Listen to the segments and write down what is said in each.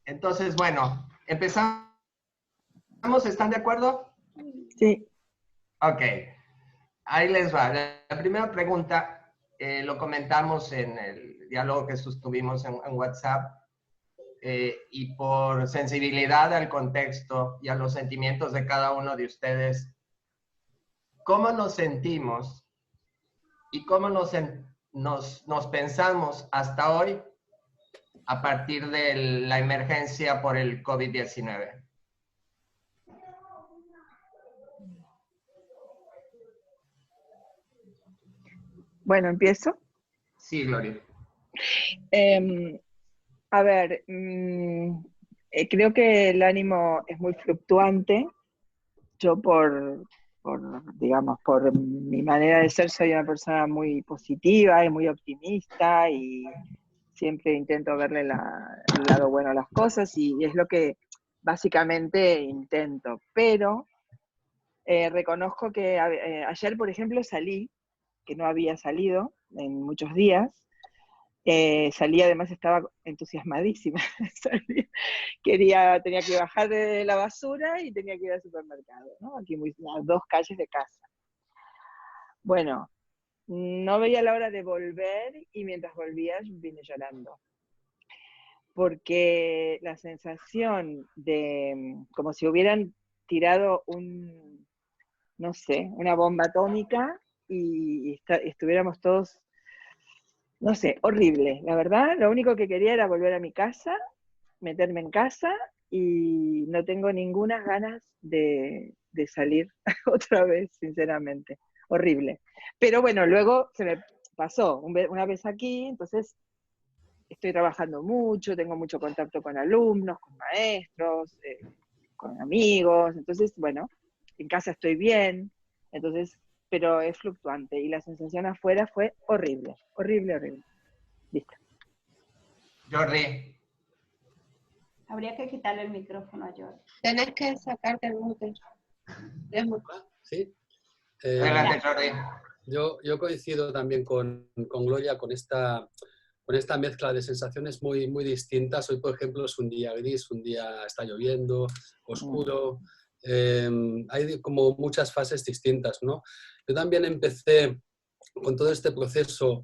Entonces, bueno, empezamos. ¿Están de acuerdo? Sí. Ok. Ahí les va. La primera pregunta, lo comentamos en el diálogo que sostuvimos en WhatsApp, y por sensibilidad al contexto y a los sentimientos de cada uno de ustedes, ¿cómo nos sentimos y cómo nos pensamos hasta hoy a partir de la emergencia por el COVID-19? Bueno, empiezo. Sí, Gloria. A ver, creo que el ánimo es muy fluctuante. Yo digamos, por mi manera de ser, soy una persona muy positiva y muy optimista y siempre intento verle el lado bueno a las cosas y es lo que básicamente intento. Pero reconozco que ayer, por ejemplo, salí, que no había salido en muchos días. Salí, además estaba entusiasmadísima. Tenía que bajar de la basura y tenía que ir al supermercado, ¿no? Aquí a 2 calles de casa. Bueno, no veía la hora de volver y mientras volvía vine llorando. Porque la sensación de como si hubieran tirado no sé, una bomba atómica y estuviéramos todos, no sé, horrible. La verdad, lo único que quería era volver a mi casa, meterme en casa y no tengo ninguna ganas de salir otra vez, sinceramente. Horrible. Pero bueno, luego se me pasó una vez aquí, entonces estoy trabajando mucho, tengo mucho contacto con alumnos, con maestros, con amigos, entonces, bueno, en casa estoy bien, entonces, pero es fluctuante y la sensación afuera fue horrible, horrible, horrible. Listo. Jordi. Habría que quitarle el micrófono a Jordi. Tenés que sacarte el mute. ¿Sí? Adelante, Jordi. Yo coincido también con Gloria con esta mezcla de sensaciones muy, muy distintas. Hoy, por ejemplo, es un día gris, un día está lloviendo, oscuro. Hay como muchas fases distintas, ¿no? Yo también empecé con todo este proceso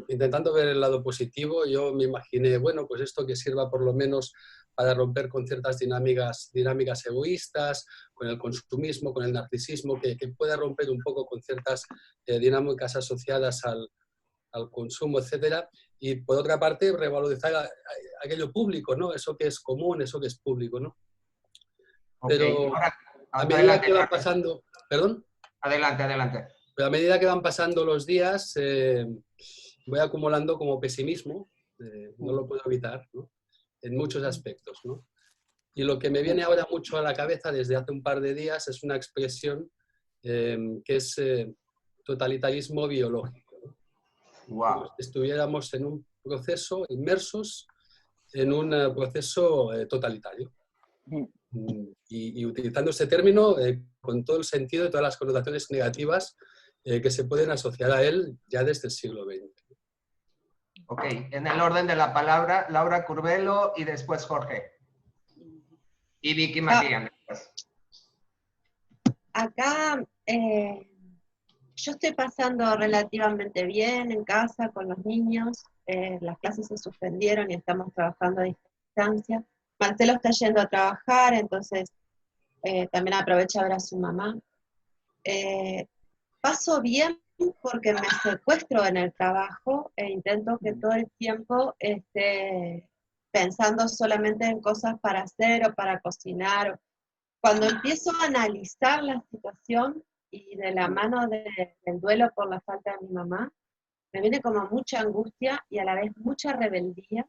intentando ver el lado positivo. Yo me imaginé, bueno, pues esto que sirva por lo menos para romper con ciertas dinámicas egoístas, con el consumismo, con el narcisismo, que pueda romper un poco con ciertas dinámicas asociadas al consumo, etcétera, y por otra parte revalorizar aquello público, ¿no? Eso que es común, eso que es público, ¿no? Okay. Pero ahora, a medida que van pasando... ¿Perdón? Adelante. Pero a medida que van pasando los días, voy acumulando como pesimismo, no lo puedo evitar, ¿no? En muchos aspectos, ¿no? Y lo que me viene ahora mucho a la cabeza desde hace un par de días es una expresión que es totalitarismo biológico, ¿no? Wow. Como si estuviéramos en un proceso, inmersos en un proceso totalitario. Y utilizando ese término con todo el sentido y todas las connotaciones negativas que se pueden asociar a él ya desde el siglo XX. Ok, en el orden de la palabra, Laura Curbelo y después Jorge. Y Vicky María. Acá yo estoy pasando relativamente bien en casa con los niños. Las clases se suspendieron y estamos trabajando a distancia. Marcelo está yendo a trabajar, entonces también aprovecha a ver a su mamá. Paso bien porque me secuestro en el trabajo e intento que todo el tiempo esté pensando solamente en cosas para hacer o para cocinar. Cuando empiezo a analizar la situación y de la mano del duelo por la falta de mi mamá, me viene como mucha angustia y a la vez mucha rebeldía.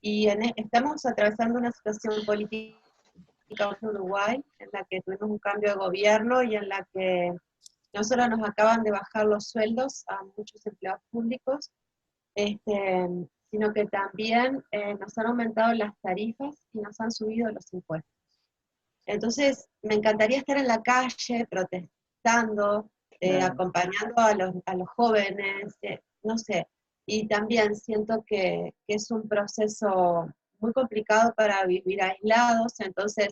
Y estamos atravesando una situación política en Uruguay en la que tuvimos un cambio de gobierno y en la que no solo nos acaban de bajar los sueldos a muchos empleados públicos, sino que también nos han aumentado las tarifas y nos han subido los impuestos. Entonces, me encantaría estar en la calle protestando, acompañando a los jóvenes, no sé. Y también siento que es un proceso muy complicado para vivir aislados, entonces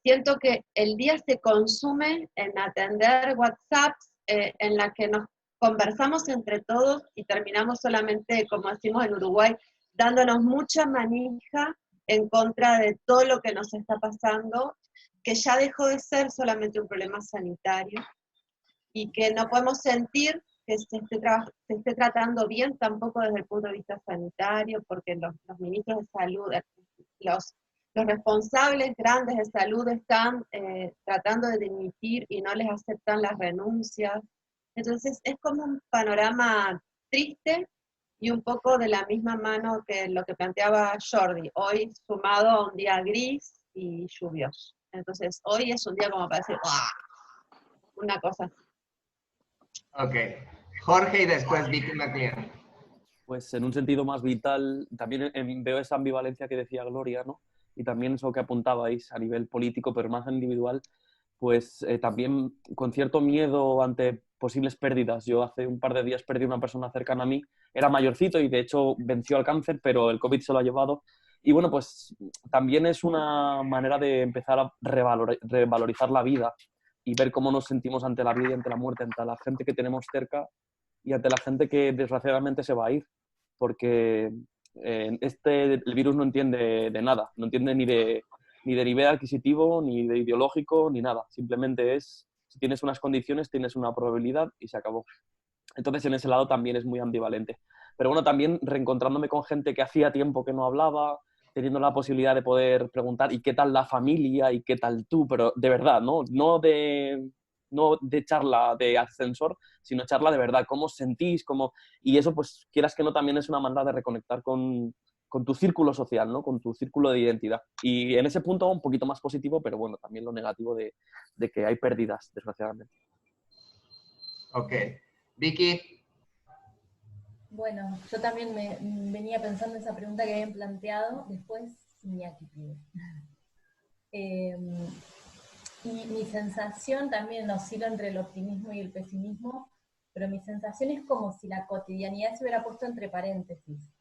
siento que el día se consume en atender WhatsApps en la que nos conversamos entre todos y terminamos solamente, como decimos en Uruguay, dándonos mucha manija en contra de todo lo que nos está pasando, que ya dejó de ser solamente un problema sanitario y que no podemos sentir que se esté tratando bien tampoco desde el punto de vista sanitario, porque los ministros de salud, los responsables grandes de salud están tratando de dimitir y no les aceptan las renuncias. Entonces es como un panorama triste y un poco de la misma mano que lo que planteaba Jordi, hoy sumado a un día gris y lluvioso. Entonces hoy es un día como para decir, ¡guau! Una cosa así. Ok. Jorge y después Vicky McLean. Pues en un sentido más vital, también veo esa ambivalencia que decía Gloria, ¿no? Y también eso que apuntabais a nivel político, pero más individual, pues también con cierto miedo ante posibles pérdidas. Yo hace un par de días perdí a una persona cercana a mí, era mayorcito y de hecho venció al cáncer, pero el COVID se lo ha llevado. Y bueno, pues también es una manera de empezar a revalorizar la vida y ver cómo nos sentimos ante la vida y ante la muerte, ante la gente que tenemos cerca y ante la gente que desgraciadamente se va a ir, porque el virus no entiende de nada, no entiende ni de nivel adquisitivo, ni de ideológico, ni nada. Simplemente es, si tienes unas condiciones, tienes una probabilidad y se acabó. Entonces, en ese lado también es muy ambivalente. Pero bueno, también reencontrándome con gente que hacía tiempo que no hablaba, teniendo la posibilidad de poder preguntar ¿y qué tal la familia? ¿Y qué tal tú? Pero de verdad, no de charla de ascensor, sino charla de verdad, cómo os sentís, y eso, pues, quieras que no, también es una manera de reconectar con tu círculo social, ¿no? Con tu círculo de identidad. Y en ese punto un poquito más positivo, pero bueno, también lo negativo de que hay pérdidas, desgraciadamente. Ok. Vicky. Bueno, yo también me venía pensando en esa pregunta que habían planteado, después Iñaki pide. Y mi sensación también oscila entre el optimismo y el pesimismo, pero mi sensación es como si la cotidianidad se hubiera puesto entre paréntesis.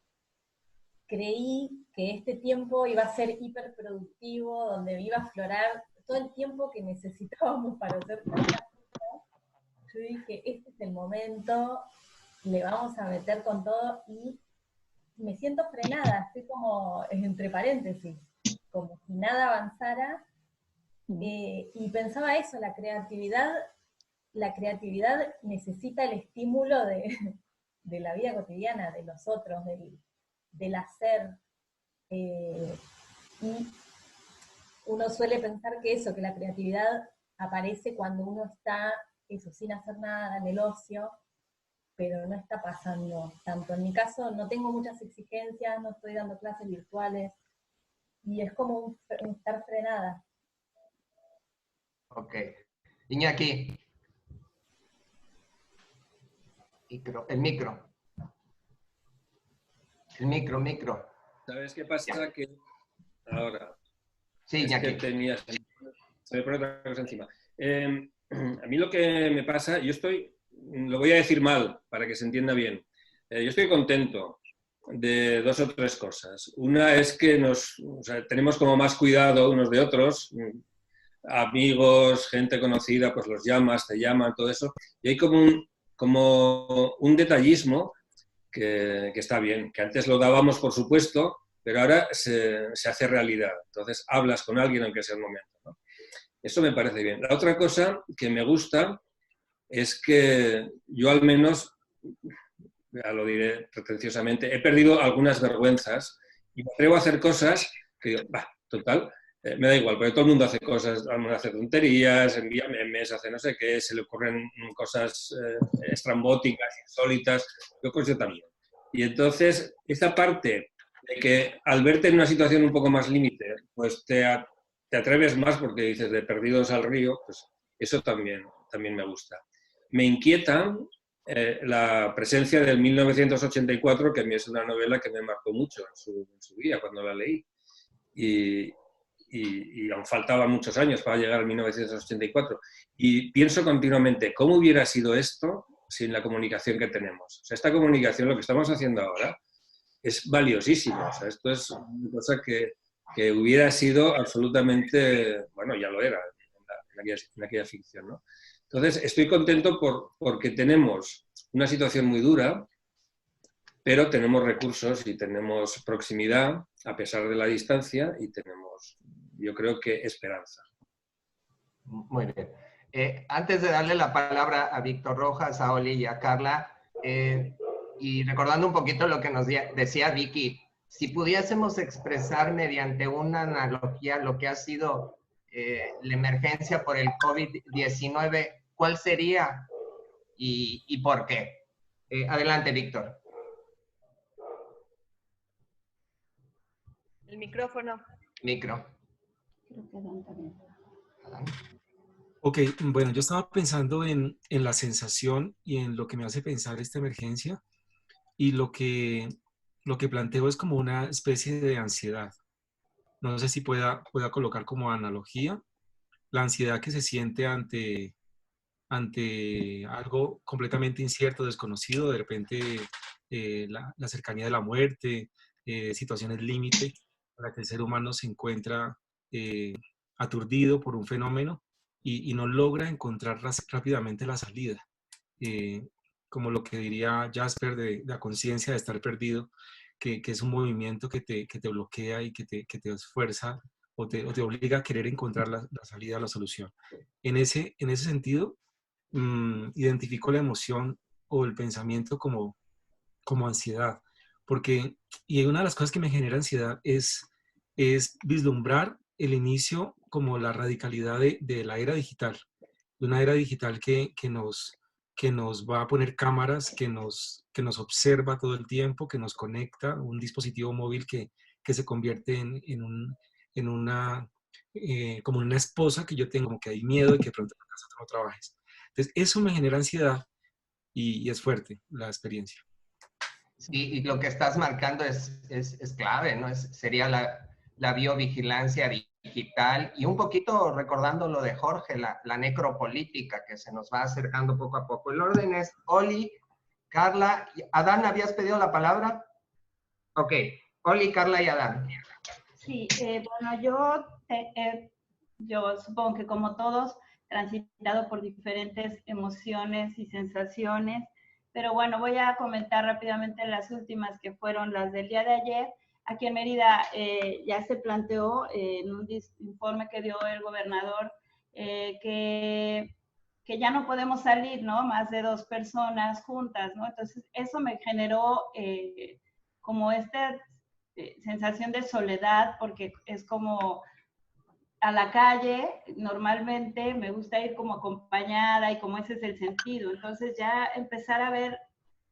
Creí que este tiempo iba a ser hiperproductivo, donde iba a aflorar todo el tiempo que necesitábamos para hacer tantas cosas. Yo dije, este es el momento, le vamos a meter con todo, y me siento frenada, estoy como entre paréntesis, como si nada avanzara. Y pensaba eso, la creatividad necesita el estímulo de la vida cotidiana, de los otros, del hacer. Y uno suele pensar que eso, que la creatividad aparece cuando uno está, eso, sin hacer nada, en el ocio, pero no está pasando tanto. En mi caso no tengo muchas exigencias, no estoy dando clases virtuales, y es como un estar frenada. Ok. Iñaki. El micro. ¿Sabes qué pasa? Que ahora... Sí, Iñaki. Se me pone otra cosa encima. A mí lo que me pasa, lo voy a decir mal para que se entienda bien. Yo estoy contento de dos o tres cosas. Una es que tenemos como más cuidado unos de otros, amigos, gente conocida, pues los llamas, te llaman, todo eso, y hay como un detallismo que está bien, que antes lo dábamos por supuesto, pero ahora se hace realidad. Entonces hablas con alguien aunque sea el momento, ¿no? Eso me parece bien. La otra cosa que me gusta es que yo al menos, ya lo diré pretenciosamente, he perdido algunas vergüenzas y me atrevo a hacer cosas que digo, total, me da igual, porque todo el mundo hace cosas, hace tonterías, envía memes, hace no sé qué, se le ocurren cosas estrambóticas, insólitas, yo también. Y entonces, esta parte de que al verte en una situación un poco más límite, pues te atreves más porque dices de perdidos al río, pues eso también me gusta. Me inquieta la presencia del 1984, que a mí es una novela que me marcó mucho en su día, cuando la leí. Y aún faltaban muchos años para llegar al 1984. Y pienso continuamente, ¿cómo hubiera sido esto sin la comunicación que tenemos? O sea, esta comunicación, lo que estamos haciendo ahora, es valiosísima. O sea, esto es una cosa que hubiera sido absolutamente, bueno, ya lo era en aquella ficción, ¿no? Entonces, estoy contento porque tenemos una situación muy dura, pero tenemos recursos y tenemos proximidad, a pesar de la distancia, y tenemos, yo creo que, esperanza. Muy bien. Antes de darle la palabra a Víctor Rojas, a Oli y a Carla, y recordando un poquito lo que nos decía Vicky, si pudiésemos expresar mediante una analogía lo que ha sido la emergencia por el COVID-19, ¿cuál sería y por qué? Adelante, Víctor. El micrófono. Micro. Creo que Dan también. Adán. Ok, bueno, yo estaba pensando en la sensación y en lo que me hace pensar esta emergencia, y lo que planteo es como una especie de ansiedad. No sé si pueda colocar como analogía la ansiedad que se siente ante algo completamente incierto, desconocido, de repente la cercanía de la muerte, situaciones límite, para que el ser humano se encuentra aturdido por un fenómeno y no logra encontrar rápidamente la salida. Como lo que diría Jasper de la conciencia de estar perdido, que es un movimiento que te bloquea y que te esfuerza o te obliga a querer encontrar la salida, la solución. En ese sentido, identifico la emoción o el pensamiento como ansiedad, porque, y una de las cosas que me genera ansiedad es vislumbrar el inicio como la radicalidad de la era digital, de una era digital que nos va a poner cámaras, que nos observa todo el tiempo, que nos conecta, un dispositivo móvil que se convierte en una, como una esposa que yo tengo, como que hay miedo de que de pronto en casa no trabajes. Entonces, eso me genera ansiedad y es fuerte la experiencia. Sí, y lo que estás marcando es clave, ¿no? Sería la biovigilancia digital y un poquito recordando lo de Jorge, la necropolítica que se nos va acercando poco a poco. El orden es Oli, Carla, Adán, ¿habías pedido la palabra? Ok, Oli, Carla y Adán. Sí, bueno, yo supongo que como todos, transitado por diferentes emociones y sensaciones, pero bueno, voy a comentar rápidamente las últimas que fueron las del día de ayer. Aquí en Mérida ya se planteó en un informe que dio el gobernador que ya no podemos salir, ¿no? Más de 2 personas juntas, ¿no? Entonces, eso me generó como esta sensación de soledad, porque es como a la calle, normalmente me gusta ir como acompañada y como ese es el sentido. Entonces ya empezar a ver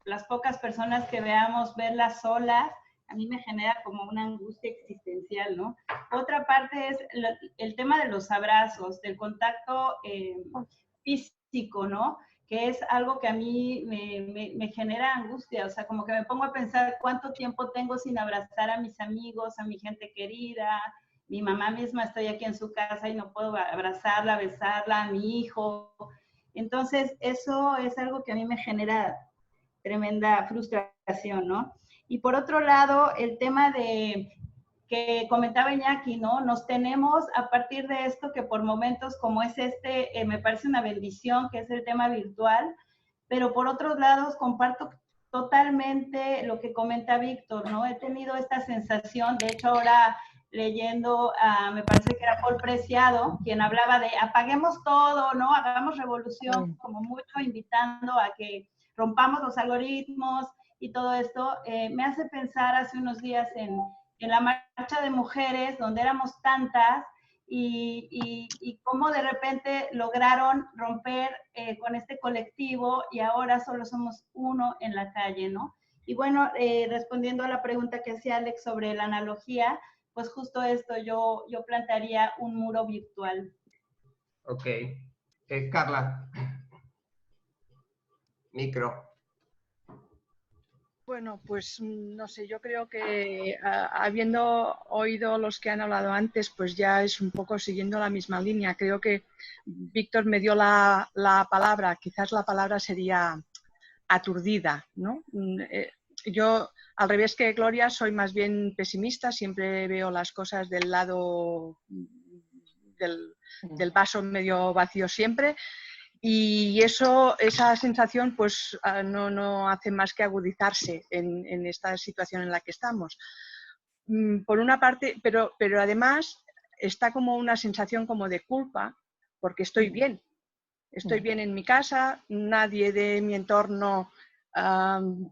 las pocas personas que veamos, verlas solas, a mí me genera como una angustia existencial, ¿no? Otra parte es el tema de los abrazos, del contacto físico, ¿no? Que es algo que a mí me genera angustia, o sea, como que me pongo a pensar cuánto tiempo tengo sin abrazar a mis amigos, a mi gente querida, mi mamá misma, estoy aquí en su casa y no puedo abrazarla, besarla, a mi hijo. Entonces, eso es algo que a mí me genera tremenda frustración, ¿no? Y por otro lado, el tema de que comentaba Iñaki, ¿no? Nos tenemos a partir de esto que por momentos como es me parece una bendición, que es el tema virtual, pero por otros lados comparto totalmente lo que comenta Víctor, ¿no? He tenido esta sensación, de hecho ahora leyendo, me parece que era Paul Preciado, quien hablaba de apaguemos todo, ¿no? Hagamos revolución, como mucho invitando a que rompamos los algoritmos y todo esto. Me hace pensar hace unos días en la marcha de mujeres, donde éramos tantas, y cómo de repente lograron romper con este colectivo y ahora solo somos uno en la calle, ¿no? Y bueno, respondiendo a la pregunta que hacía Alex sobre la analogía, pues justo esto, yo plantearía un muro virtual. Ok. Carla. Micro. Bueno, pues no sé, yo creo que habiendo oído los que han hablado antes, pues ya es un poco siguiendo la misma línea. Creo que Víctor me dio la palabra, quizás la palabra sería aturdida, ¿no? Yo al revés que Gloria, soy más bien pesimista, siempre veo las cosas del lado del vaso medio vacío siempre. Y esa sensación pues no hace más que agudizarse en esta situación en la que estamos. Por una parte, pero además está como una sensación como de culpa, porque estoy bien en mi casa, nadie de mi entorno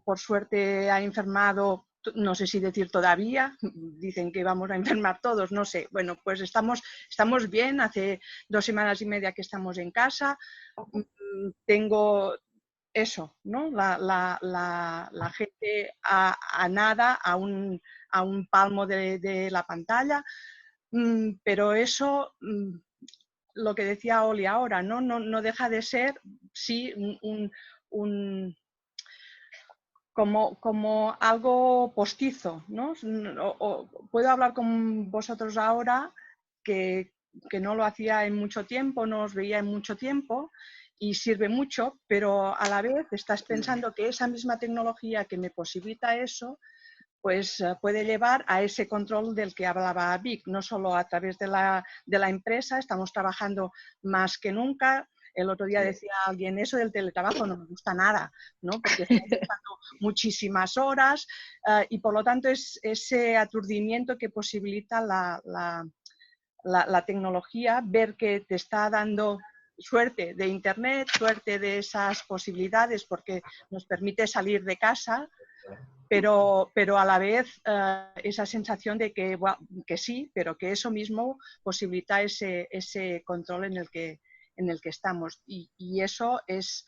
por suerte ha enfermado, no sé si decir todavía, dicen que vamos a enfermar todos, no sé. Bueno, pues estamos bien, hace 2 semanas y media que estamos en casa, tengo eso, ¿no? La gente a nada, a un palmo de la pantalla, pero eso, lo que decía Oli ahora, no deja de ser, sí, como algo postizo, ¿no? Puedo hablar con vosotros ahora que no lo hacía en mucho tiempo, no os veía en mucho tiempo y sirve mucho, pero a la vez estás pensando que esa misma tecnología que me posibilita eso, pues puede llevar a ese control del que hablaba Vic, no solo a través de la empresa, estamos trabajando más que nunca. El otro día decía alguien, eso del teletrabajo no me gusta nada, ¿no? Porque estamos estando muchísimas horas y por lo tanto es ese aturdimiento que posibilita la tecnología, ver que te está dando suerte de Internet, suerte de esas posibilidades porque nos permite salir de casa, pero a la vez esa sensación de que sí, pero que eso mismo posibilita ese control en el que estamos. Y eso es,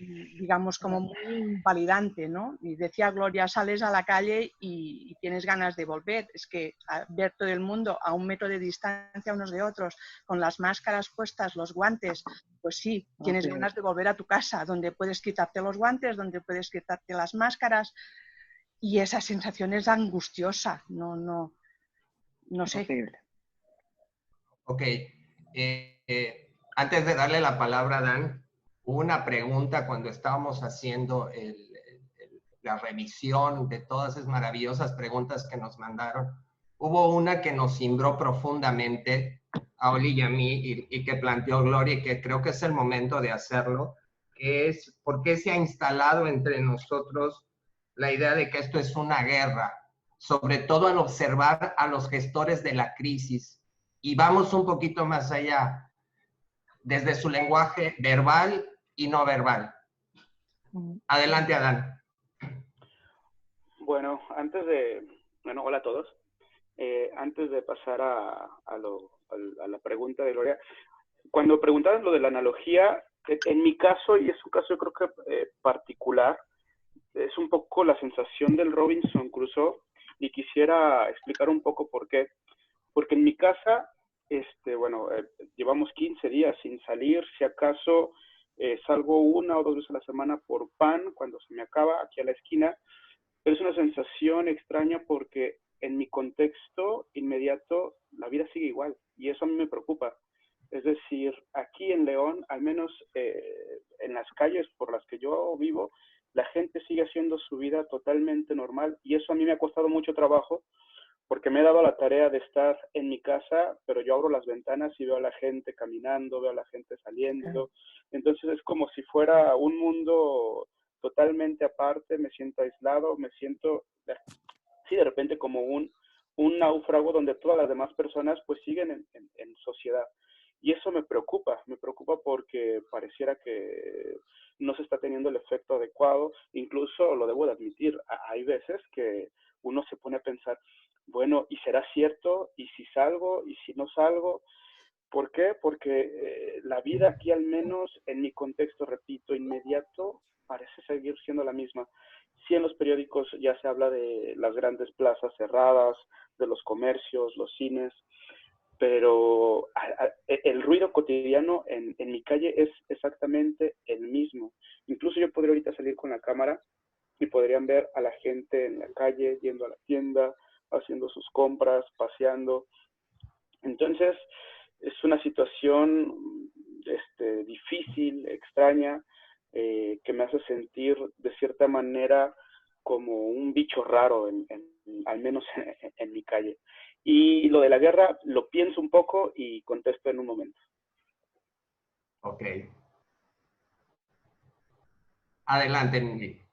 digamos, como muy validante, ¿no? Y decía Gloria, sales a la calle y tienes ganas de volver. Es que ver todo el mundo a 1 metro de distancia unos de otros, con las máscaras puestas, los guantes, pues sí, tienes ganas de volver a tu casa, donde puedes quitarte los guantes, donde puedes quitarte las máscaras. Y esa sensación es angustiosa, no sé. Ok. Antes de darle la palabra a Dan, hubo una pregunta cuando estábamos haciendo la revisión de todas esas maravillosas preguntas que nos mandaron. Hubo una que nos cimbró profundamente a Oli y a mí y que planteó Gloria y que creo que es el momento de hacerlo, que es ¿por qué se ha instalado entre nosotros la idea de que esto es una guerra? Sobre todo al observar a los gestores de la crisis. Y vamos un poquito más allá, desde su lenguaje verbal y no verbal. Adelante, Adán. Bueno, hola a todos. Antes de pasar a la pregunta de Gloria, cuando preguntaban lo de la analogía, en mi caso, y es un caso yo creo que particular, es un poco la sensación del Robinson Crusoe, y quisiera explicar un poco por qué. Porque en mi casa, llevamos 15 días sin salir, si acaso salgo 1 o 2 veces a la semana por pan, cuando se me acaba, aquí a la esquina, pero es una sensación extraña porque en mi contexto inmediato la vida sigue igual, y eso a mí me preocupa. Es decir, aquí en León, al menos en las calles por las que yo vivo, la gente sigue haciendo su vida totalmente normal, y eso a mí me ha costado mucho trabajo, porque me he dado la tarea de estar en mi casa, pero yo abro las ventanas y veo a la gente caminando, veo a la gente saliendo. Entonces es como si fuera un mundo totalmente aparte, me siento aislado, me siento, sí, de repente como un náufrago donde todas las demás personas pues siguen en sociedad. Y eso me preocupa porque pareciera que no se está teniendo el efecto adecuado. Incluso, lo debo de admitir, hay veces que uno se pone a pensar, bueno, ¿y será cierto? ¿Y si salgo? ¿Y si no salgo? ¿Por qué? Porque la vida aquí, al menos en mi contexto, repito, inmediato, parece seguir siendo la misma. Sí, en los periódicos ya se habla de las grandes plazas cerradas, de los comercios, los cines, pero el ruido cotidiano en mi calle es exactamente el mismo. Incluso yo podría ahorita salir con la cámara y podrían ver a la gente en la calle, yendo a la tienda, haciendo sus compras, paseando. Entonces, es una situación difícil, extraña, que me hace sentir de cierta manera como un bicho raro, al menos en mi calle. Y lo de la guerra lo pienso un poco y contesto en un momento. Ok. Adelante, Nili.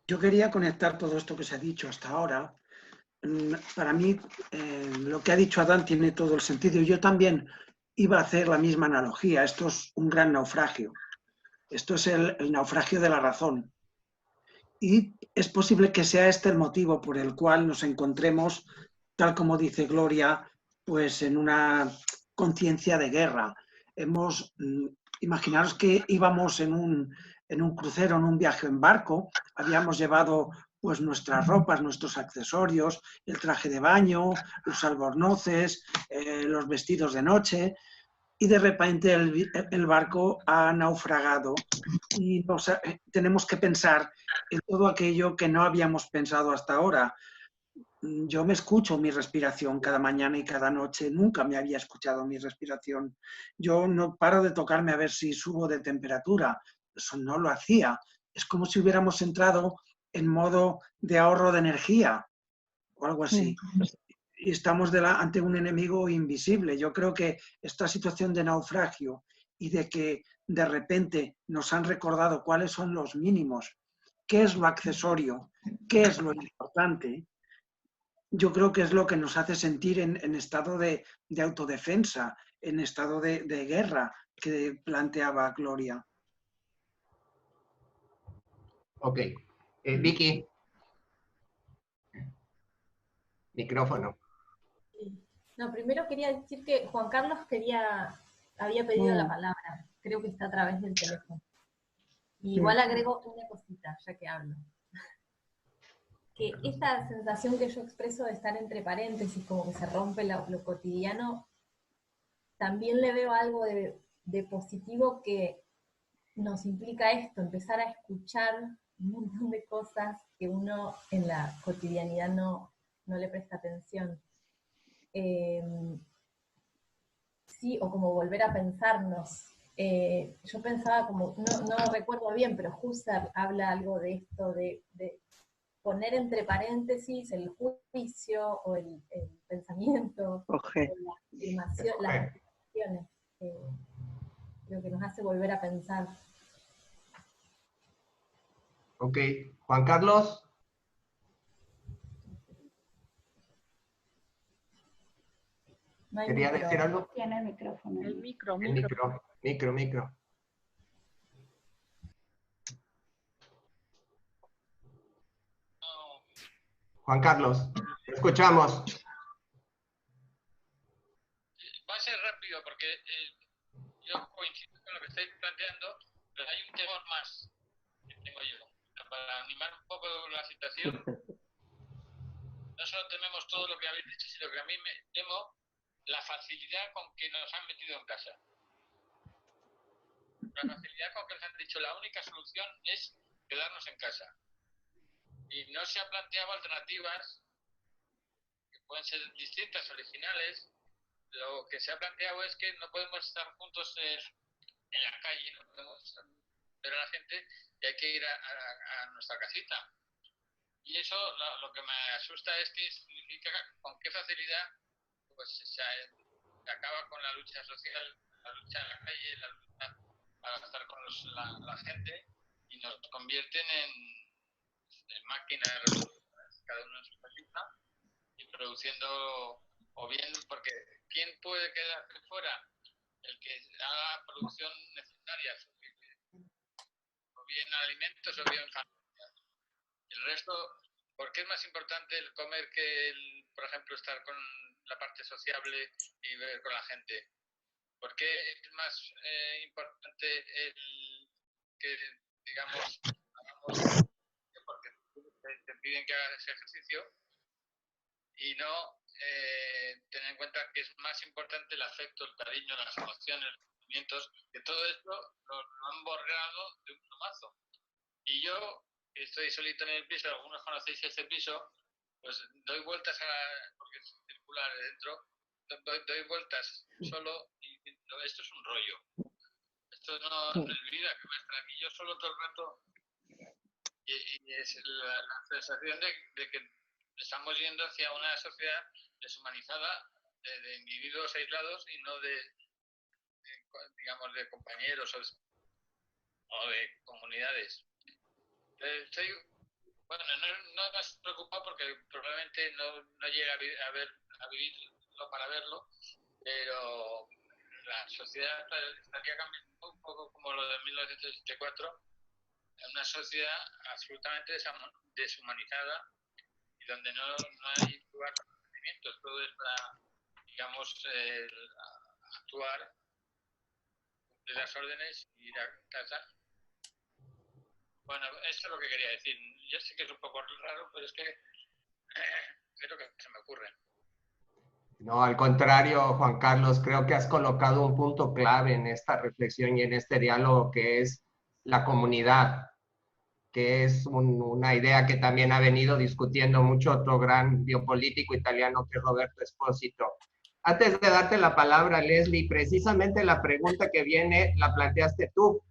Yo quería conectar todo esto que se ha dicho hasta ahora. Para mí, lo que ha dicho Adán tiene todo el sentido. Yo también iba a hacer la misma analogía. Esto es un gran naufragio. Esto es el naufragio de la razón. Y es posible que sea este el motivo por el cual nos encontremos, tal como dice Gloria, pues en una conciencia de guerra. Imaginaros que íbamos en un crucero, en un viaje en barco, habíamos llevado pues nuestras ropas, nuestros accesorios, el traje de baño, los albornoces, los vestidos de noche, y de repente el barco ha naufragado y tenemos que pensar en todo aquello que no habíamos pensado hasta ahora. Yo me escucho mi respiración cada mañana y cada noche, nunca me había escuchado mi respiración. Yo no paro de tocarme a ver si subo de temperatura, eso no lo hacía. Es como si hubiéramos entrado en modo de ahorro de energía o algo así. Y estamos ante un enemigo invisible. Yo creo que esta situación de naufragio y de que de repente nos han recordado cuáles son los mínimos, qué es lo accesorio, qué es lo importante, yo creo que es lo que nos hace sentir en estado de autodefensa, en estado de guerra que planteaba Gloria. Ok. Vicky. Micrófono. No, primero quería decir que Juan Carlos había pedido la palabra. Creo que está a través del teléfono. Y igual agrego una cosita, ya que hablo. Que esta sensación que yo expreso de estar entre paréntesis, como que se rompe lo cotidiano, también le veo algo de positivo que nos implica esto, empezar a escuchar un montón de cosas que uno en la cotidianidad no le presta atención. Sí, o como volver a pensarnos. Yo pensaba como, no recuerdo bien, pero Husserl habla algo de esto, de poner entre paréntesis el juicio o el pensamiento, o las afirmaciones. Creo que nos hace volver a pensar. Ok. Juan Carlos. ¿Quería decir algo? Tiene el micrófono. El micro. Micro. Juan Carlos, te escuchamos. Va a ser rápido porque yo coincido con lo que estáis planteando, pero hay un temor más que tengo yo. Para animar un poco la situación, no solo tememos todo lo que habéis dicho, sino que a mí me temo la facilidad con que nos han metido en casa. La facilidad con que nos han dicho la única solución es quedarnos en casa. Y no se han planteado alternativas que pueden ser distintas, originales. Lo que se ha planteado es que no podemos estar juntos en la calle, no podemos ver a la gente y hay que ir a nuestra casita. Y eso lo que me asusta es que significa con qué facilidad pues se acaba con la lucha social, la lucha en la calle, la lucha para estar con la gente y nos convierten en máquinas revolucionarias, cada uno en su casita y produciendo, o bien, porque ¿quién puede quedarse fuera? El que haga producción necesaria, o bien alimentos o bien familia. El resto, ¿por qué es más importante el comer que por ejemplo, estar con la parte sociable y ver con la gente? ¿Por qué es más importante el que, digamos, hagamos, porque te piden que hagas ese ejercicio y no tener en cuenta que es más importante el afecto, el cariño, las emociones, los sentimientos, que todo esto lo han borrado de un plumazo. Y yo estoy solito en el piso, algunos conocéis este piso, pues doy vueltas porque es circular dentro, doy vueltas solo y esto es un rollo. Esto no es vida que va a estar aquí. Yo solo todo el rato y es la sensación de que estamos yendo hacia una sociedad deshumanizada de individuos aislados y no digamos, de compañeros o de comunidades. Estoy, bueno, no me preocupa porque probablemente no llegue a vivirlo para verlo, pero la sociedad estaría cambiando un poco como lo de 1984, en una sociedad absolutamente deshumanizada y donde no hay lugar para sentimientos, todo es para, digamos, actuar, cumplir las órdenes y ir a casa. Bueno, eso es lo que quería decir. Yo sé que es un poco raro, pero es que creo que se me ocurre. No, al contrario, Juan Carlos, creo que has colocado un punto clave en esta reflexión y en este diálogo, que es la comunidad, que es una idea que también ha venido discutiendo mucho otro gran biopolítico italiano, que es Roberto Espósito. Antes de darte la palabra, Leslie, precisamente la pregunta que viene la planteaste tú.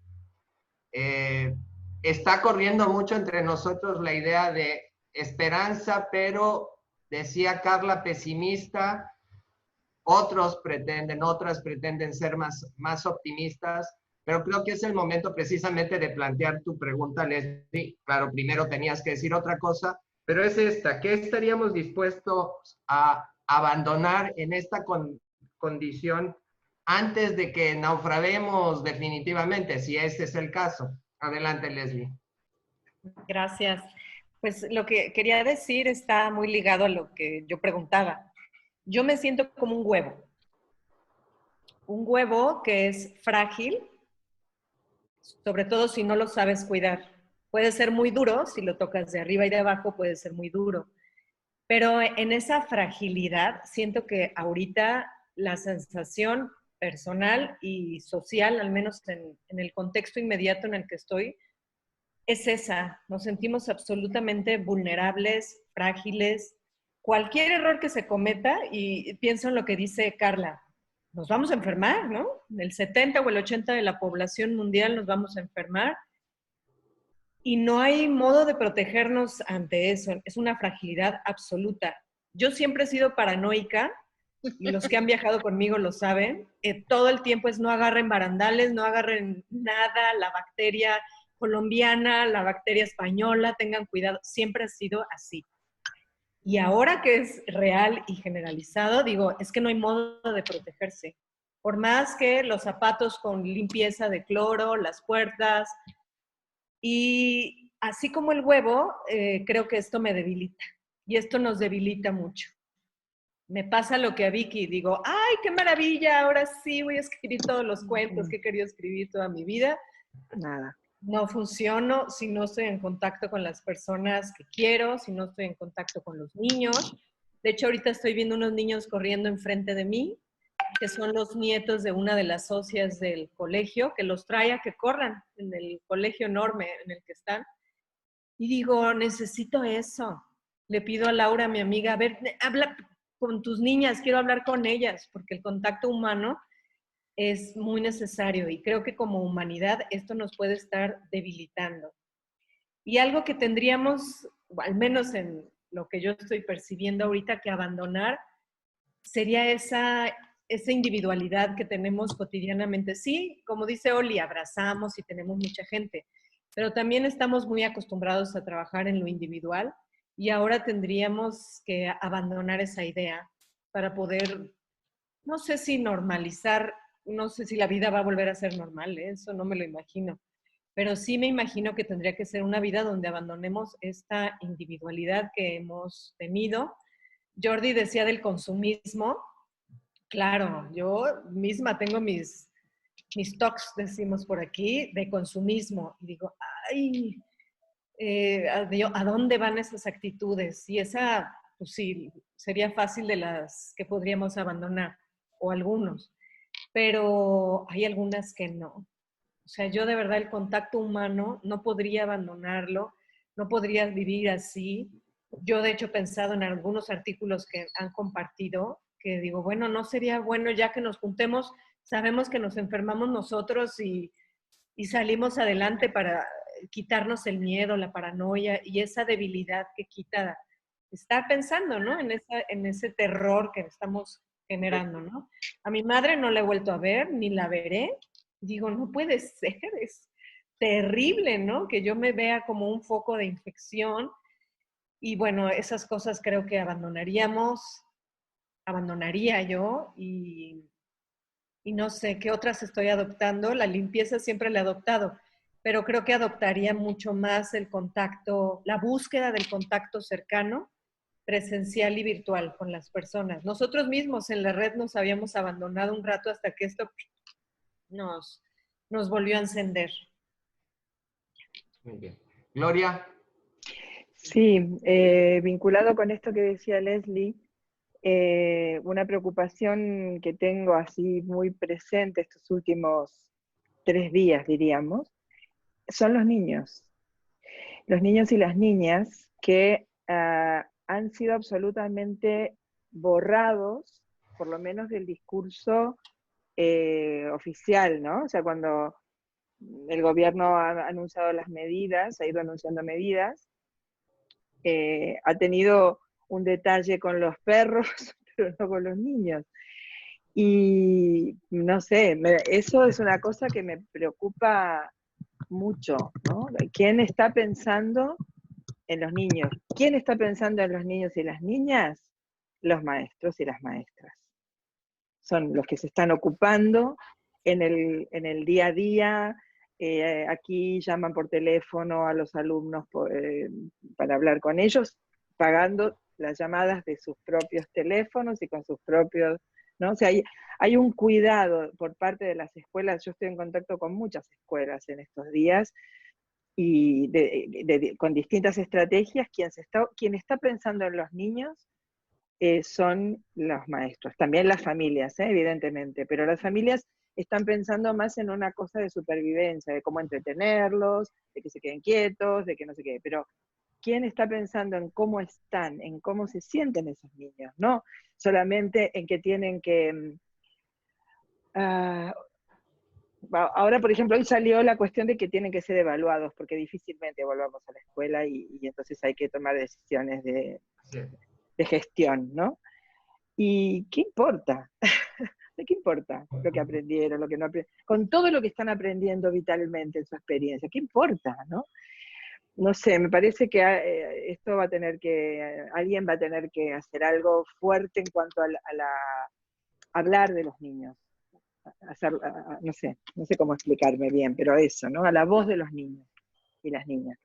Está corriendo mucho entre nosotros la idea de esperanza, pero decía Carla, pesimista. Otras pretenden ser más optimistas, pero creo que es el momento precisamente de plantear tu pregunta, Leslie. Claro, primero tenías que decir otra cosa, pero es esta: ¿qué estaríamos dispuestos a abandonar en esta condición antes de que naufraguemos definitivamente, si ese es el caso? Adelante, Leslie. Gracias. Pues lo que quería decir está muy ligado a lo que yo preguntaba. Yo me siento como un huevo que es frágil, sobre todo si no lo sabes cuidar. Puede ser muy duro, si lo tocas de arriba y de abajo puede ser muy duro, pero en esa fragilidad siento que ahorita la sensación personal y social, al menos en el contexto inmediato en el que estoy, es esa. Nos sentimos absolutamente vulnerables, frágiles. Cualquier error que se cometa, y pienso en lo que dice Carla, nos vamos a enfermar, ¿no? El 70 o el 80 de la población mundial nos vamos a enfermar y no hay modo de protegernos ante eso. Es una fragilidad absoluta. Yo siempre he sido paranoica y los que han viajado conmigo lo saben. Todo el tiempo es no agarren barandales, no agarren nada, la bacteria colombiana, la bacteria española, tengan cuidado. Siempre ha sido así. Y ahora que es real y generalizado, digo, es que no hay modo de protegerse. Por más que los zapatos con limpieza de cloro, las puertas, y así como el huevo, creo que esto me debilita. Y esto nos debilita mucho. Me pasa lo que a Vicky, digo, ¡ay, qué maravilla! Ahora sí voy a escribir todos los cuentos que he querido escribir toda mi vida. Nada. No funciono si no estoy en contacto con las personas que quiero, si no estoy en contacto con los niños. De hecho, ahorita estoy viendo unos niños corriendo enfrente de mí, que son los nietos de una de las socias del colegio, que los trae a que corran en el colegio enorme en el que están. Y digo, necesito eso. Le pido a Laura, mi amiga, a ver, habla con tus niñas, quiero hablar con ellas, porque el contacto humano es muy necesario y creo que como humanidad esto nos puede estar debilitando. Y algo que tendríamos, al menos en lo que yo estoy percibiendo ahorita, que abandonar, sería esa individualidad que tenemos cotidianamente. Sí, como dice Oli, abrazamos y tenemos mucha gente, pero también estamos muy acostumbrados a trabajar en lo individual y ahora tendríamos que abandonar esa idea para poder, no sé si normalizar. No sé si la vida va a volver a ser normal, eso no me lo imagino, pero sí me imagino que tendría que ser una vida donde abandonemos esta individualidad que hemos tenido. Jordi decía del consumismo. Claro, yo misma tengo mis talks, decimos por aquí, de consumismo. Y digo, ay, ¿a dónde van esas actitudes? Y esa, pues sí, sería fácil de las que podríamos abandonar, o algunos. Pero hay algunas que no. O sea, yo de verdad el contacto humano no podría abandonarlo, no podría vivir así. Yo de hecho he pensado en algunos artículos que han compartido, que digo, bueno, no sería bueno ya que nos juntemos, sabemos que nos enfermamos nosotros y salimos adelante para quitarnos el miedo, la paranoia y esa debilidad que quita estar pensando, ¿no? En ese terror que estamos generando, ¿no? A mi madre no la he vuelto a ver, ni la veré. Digo, no puede ser, es terrible, ¿no? Que yo me vea como un foco de infección. Y bueno, esas cosas creo que abandonaría yo y no sé qué otras estoy adoptando. La limpieza siempre la he adoptado, pero creo que adoptaría mucho más el contacto, la búsqueda del contacto cercano, presencial y virtual con las personas. Nosotros mismos en la red nos habíamos abandonado un rato hasta que esto nos volvió a encender. Muy bien. Gloria. Sí, vinculado con esto que decía Leslie, una preocupación que tengo así muy presente estos últimos 3 días, diríamos, son los niños y las niñas que han sido absolutamente borrados, por lo menos del discurso oficial, ¿no? O sea, cuando el gobierno ha anunciado las medidas, ha ido anunciando medidas, ha tenido un detalle con los perros, pero no con los niños. Y no sé, eso es una cosa que me preocupa mucho, ¿no? ¿Quién está pensando en los niños? ¿Quién está pensando en los niños y las niñas? Los maestros y las maestras. Son los que se están ocupando en el día a día. Aquí llaman por teléfono a los alumnos para hablar con ellos, pagando las llamadas de sus propios teléfonos y con sus propios, ¿no? O sea, hay un cuidado por parte de las escuelas. Yo estoy en contacto con muchas escuelas en estos días y con distintas estrategias. Quien está pensando en los niños son los maestros, también las familias, evidentemente, pero las familias están pensando más en una cosa de supervivencia, de cómo entretenerlos, de que se queden quietos, de que no sé qué, pero ¿quién está pensando en cómo están, en cómo se sienten esos niños? No solamente en que tienen que... ahora, por ejemplo, hoy salió la cuestión de que tienen que ser evaluados, porque difícilmente volvamos a la escuela y entonces hay que tomar decisiones de gestión, ¿no? ¿Y qué importa? ¿De qué importa lo que aprendieron, lo que no aprendieron? Con todo lo que están aprendiendo vitalmente en su experiencia, ¿qué importa, no? No sé, me parece que esto va a tener que, alguien va a tener que hacer algo fuerte en cuanto a hablar de los niños. No sé cómo explicarme bien, pero eso, ¿no? A la voz de los niños y las niñas.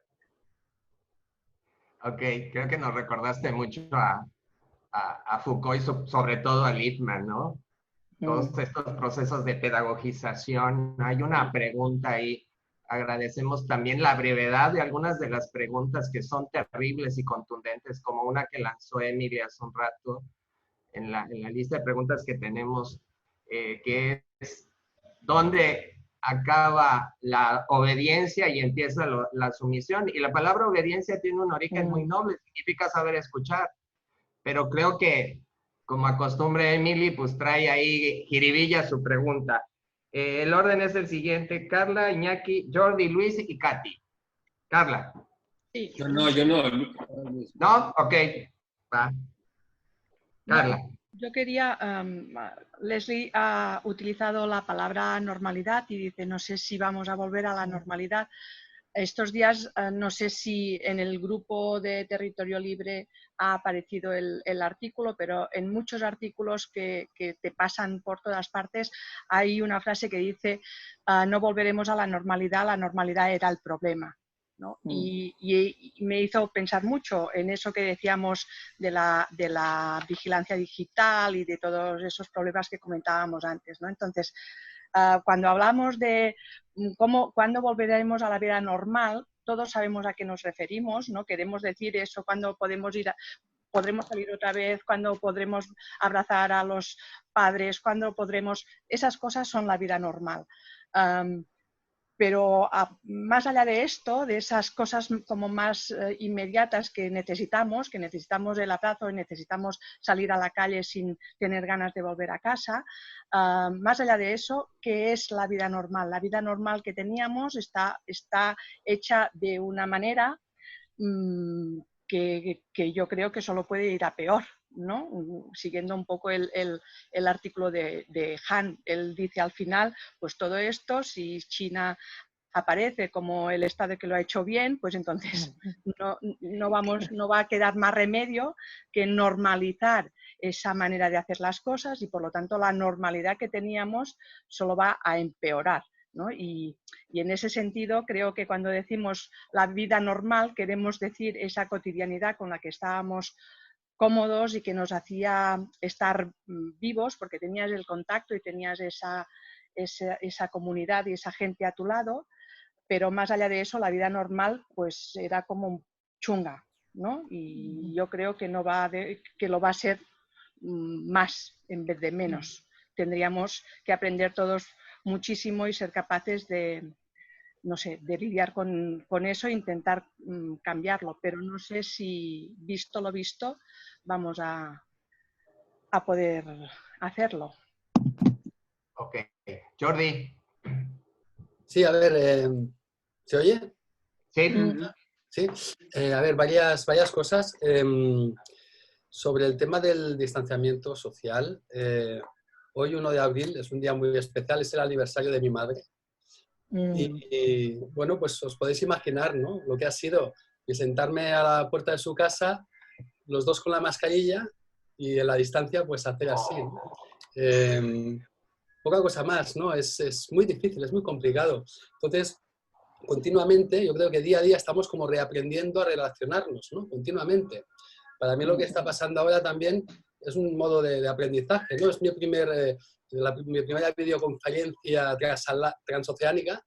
Ok, creo que nos recordaste mucho a Foucault y sobre todo a Lippmann, ¿no? Todos estos procesos de pedagogización. Hay una pregunta ahí. Agradecemos también la brevedad de algunas de las preguntas que son terribles y contundentes, como una que lanzó Emily hace un rato en la lista de preguntas que tenemos, que es ¿dónde acaba la obediencia y empieza la sumisión? Y la palabra obediencia tiene un origen muy noble, significa saber escuchar, pero creo que, como acostumbre Emily, pues trae ahí jiribilla su pregunta. El orden es el siguiente: Carla, Iñaki, Jordi, Luis y Katy. Carla. Sí. Yo no. ¿No? Ok. Va. Carla. No, yo quería, Leslie ha utilizado la palabra normalidad y dice, no sé si vamos a volver a la normalidad. Estos días, no sé si en el grupo de Territorio Libre ha aparecido el artículo, pero en muchos artículos que te pasan por todas partes hay una frase que dice no volveremos a la normalidad era el problema, ¿no? Y me hizo pensar mucho en eso que decíamos de la vigilancia digital y de todos esos problemas que comentábamos antes, ¿no? Entonces, cuando hablamos de cuándo volveremos a la vida normal, todos sabemos a qué nos referimos, ¿no? Queremos decir eso, cuándo podremos salir otra vez, cuándo podremos abrazar a los padres, cuándo podremos... Esas cosas son la vida normal. Pero más allá de esto, de esas cosas como más inmediatas que necesitamos el abrazo y necesitamos salir a la calle sin tener ganas de volver a casa, más allá de eso, ¿qué es la vida normal? La vida normal que teníamos está hecha de una manera que yo creo que solo puede ir a peor, ¿no? Siguiendo un poco el artículo de Han, él dice al final, pues todo esto, si China aparece como el Estado que lo ha hecho bien, pues entonces no va a quedar más remedio que normalizar esa manera de hacer las cosas, y por lo tanto la normalidad que teníamos solo va a empeorar, ¿no? Y en ese sentido creo que cuando decimos la vida normal queremos decir esa cotidianidad con la que estábamos cómodos y que nos hacía estar vivos porque tenías el contacto y tenías esa comunidad y esa gente a tu lado, pero más allá de eso la vida normal pues era como chunga, ¿no? Y yo creo que lo va a ser más en vez de menos. Tendríamos que aprender todos muchísimo y ser capaces de, no sé, de lidiar con eso e intentar cambiarlo, pero no sé si, visto lo visto, vamos a poder hacerlo. Ok. Jordi. Sí, a ver, ¿se oye? Sí. Sí. A ver, varias cosas. Sobre el tema del distanciamiento social, hoy 1 de abril es un día muy especial, es el aniversario de mi madre. Y bueno, pues os podéis imaginar, ¿no?, lo que ha sido sentarme a la puerta de su casa, los dos con la mascarilla y en la distancia pues hacer así, ¿no? Poca cosa más, ¿no? Es muy difícil, es muy complicado. Entonces, continuamente, yo creo que día a día estamos como reaprendiendo a relacionarnos, ¿no? Continuamente. Para mí lo que está pasando ahora también es un modo de aprendizaje, ¿no? Es mi primera videoconferencia transoceánica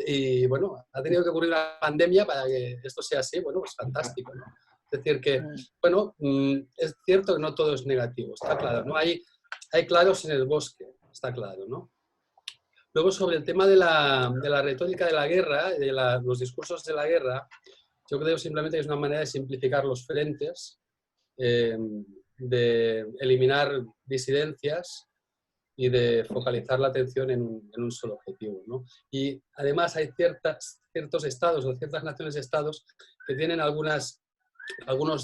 y, bueno, ha tenido que ocurrir una pandemia para que esto sea así. Bueno, pues fantástico, ¿no? Es decir que, bueno, es cierto que no todo es negativo, está claro, ¿no? Hay claros en el bosque, está claro, ¿no? Luego, sobre el tema de la retórica de la guerra, de los discursos de la guerra, yo creo simplemente que es una manera de simplificar los frentes, de eliminar disidencias y de focalizar la atención en un solo objetivo, ¿no? Y además hay ciertos estados o ciertas naciones-estados que tienen algunos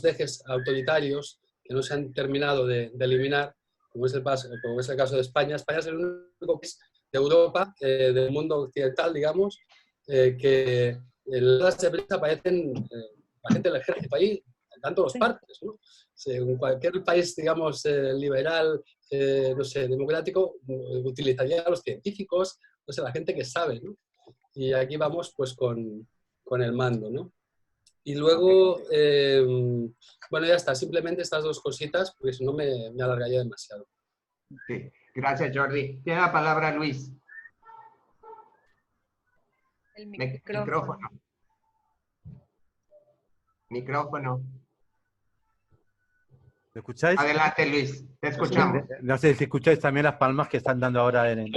dejes autoritarios que no se han terminado de eliminar, como es el caso de España. España es el único país de Europa, del mundo occidental, digamos, que en las de prensa aparecen la gente del ejército ahí, en todas partes, ¿no? En cualquier país, digamos, liberal, no sé, democrático, utilizaría a los científicos, no sé, la gente que sabe, ¿no? Y aquí vamos pues con el mando, ¿no? Y luego, bueno, ya está, simplemente estas dos cositas, porque si no me alargaría demasiado. Sí. Gracias, Jordi. Tiene la palabra Luis. El micrófono. Micrófono. ¿Me escucháis? Adelante, Luis. Te escuchamos. No sé si escucháis también las palmas que están dando ahora en el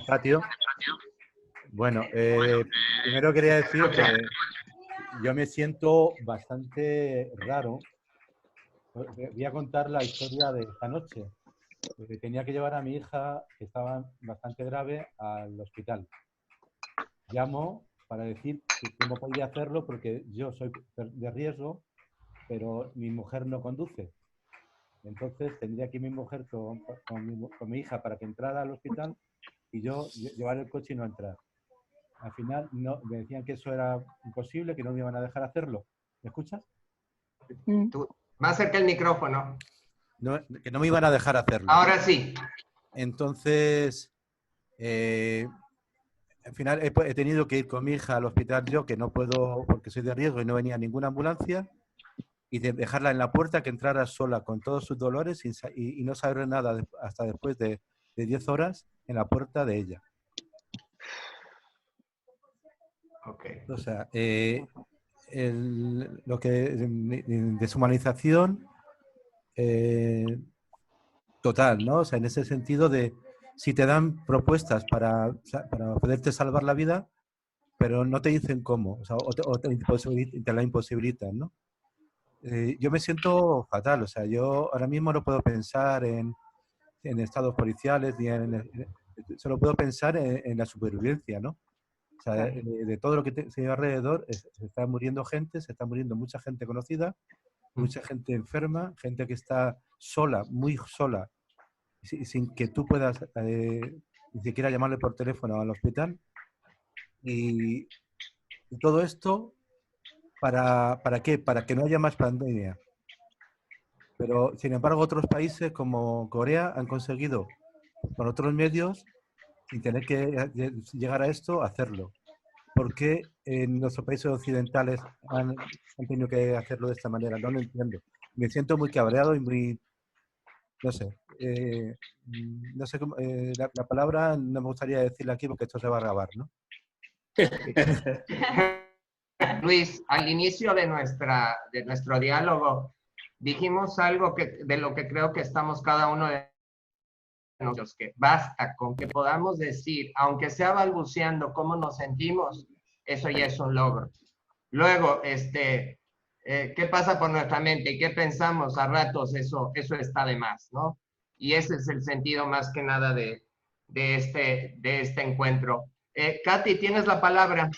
patio. Bueno, primero quería decir que yo me siento bastante raro. Voy a contar la historia de esta noche. Tenía que llevar a mi hija, que estaba bastante grave, al hospital. Llamo para decir que no podía hacerlo porque yo soy de riesgo, pero mi mujer no conduce. Entonces tendría que ir mi mujer con mi hija para que entrara al hospital y yo llevar el coche y no entrar. Al final me decían que eso era imposible, que no me iban a dejar hacerlo. ¿Me escuchas? Tú, más cerca el micrófono. No, que no me iban a dejar hacerlo. Ahora sí. Entonces, al final he tenido que ir con mi hija al hospital yo, que no puedo porque soy de riesgo y no venía ninguna ambulancia, y dejarla en la puerta, que entrara sola con todos sus dolores y no saber nada hasta después de 10 horas en la puerta de ella. Okay. O sea, lo que deshumanización total, ¿no? O sea, en ese sentido de si te dan propuestas para poderte salvar la vida, pero no te dicen cómo, o sea, o te la imposibilitan, ¿no? Yo me siento fatal, o sea, yo ahora mismo no puedo pensar en estados policiales, ni solo puedo pensar en la supervivencia, ¿no? O sea, de todo lo que se lleva alrededor, se está muriendo gente, se está muriendo mucha gente conocida, mucha gente enferma, gente que está sola, muy sola, sin que tú puedas ni siquiera llamarle por teléfono al hospital. Y todo esto, ¿para qué? Para que no haya más pandemia. Pero, sin embargo, otros países como Corea han conseguido, con otros medios, sin tener que llegar a esto, hacerlo. ¿Por qué en nuestros países occidentales han tenido que hacerlo de esta manera? No lo entiendo. Me siento muy cabreado y muy... No sé. No sé cómo, la palabra no me gustaría decirla aquí porque esto se va a grabar, ¿no? Luis, al inicio de nuestro diálogo dijimos algo de lo que creo que estamos cada uno de nosotros, que basta con que podamos decir, aunque sea balbuceando cómo nos sentimos, eso ya es un logro. Luego, ¿qué pasa por nuestra mente y qué pensamos a ratos? Eso está de más, ¿no? Y ese es el sentido más que nada de este encuentro. Katy, tienes la palabra.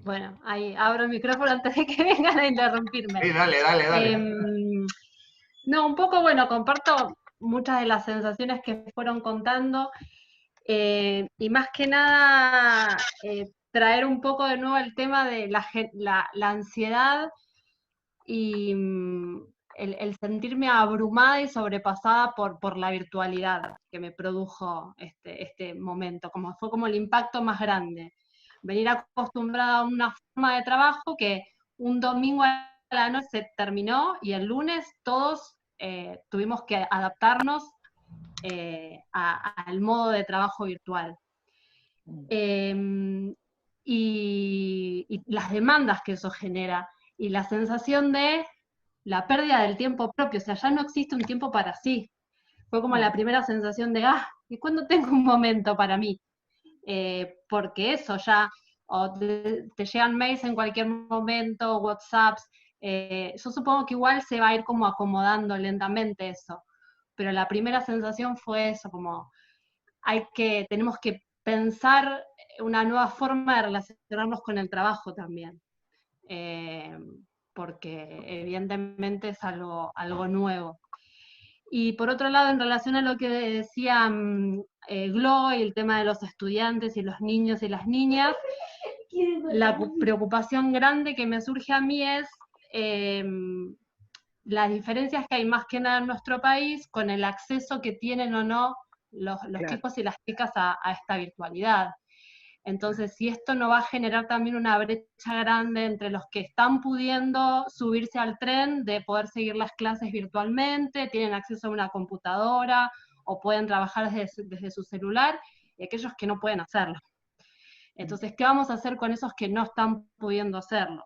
Bueno, ahí abro el micrófono antes de que vengan a interrumpirme. Sí, dale. No, un poco, bueno, comparto muchas de las sensaciones que fueron contando y más que nada traer un poco de nuevo el tema de la ansiedad y el sentirme abrumada y sobrepasada por la virtualidad que me produjo este momento, fue como el impacto más grande. Venir acostumbrada a una forma de trabajo que un domingo a la noche se terminó y el lunes todos tuvimos que adaptarnos al modo de trabajo virtual. Y las demandas que eso genera y la sensación de la pérdida del tiempo propio, o sea, ya no existe un tiempo para sí. Fue como la primera sensación de, ¿y cuándo tengo un momento para mí? Porque eso ya, o te llegan mails en cualquier momento, WhatsApps, yo supongo que igual se va a ir como acomodando lentamente eso, pero la primera sensación fue eso, como tenemos que pensar una nueva forma de relacionarnos con el trabajo también, porque evidentemente es algo nuevo. Y por otro lado, en relación a lo que decía Glo y el tema de los estudiantes y los niños y las niñas, la preocupación grande que me surge a mí es las diferencias que hay más que nada en nuestro país con el acceso que tienen o no los chicos y las chicas a esta virtualidad. Entonces, si esto no va a generar también una brecha grande entre los que están pudiendo subirse al tren de poder seguir las clases virtualmente, tienen acceso a una computadora o pueden trabajar desde su celular, y aquellos que no pueden hacerlo. Entonces, ¿qué vamos a hacer con esos que no están pudiendo hacerlo?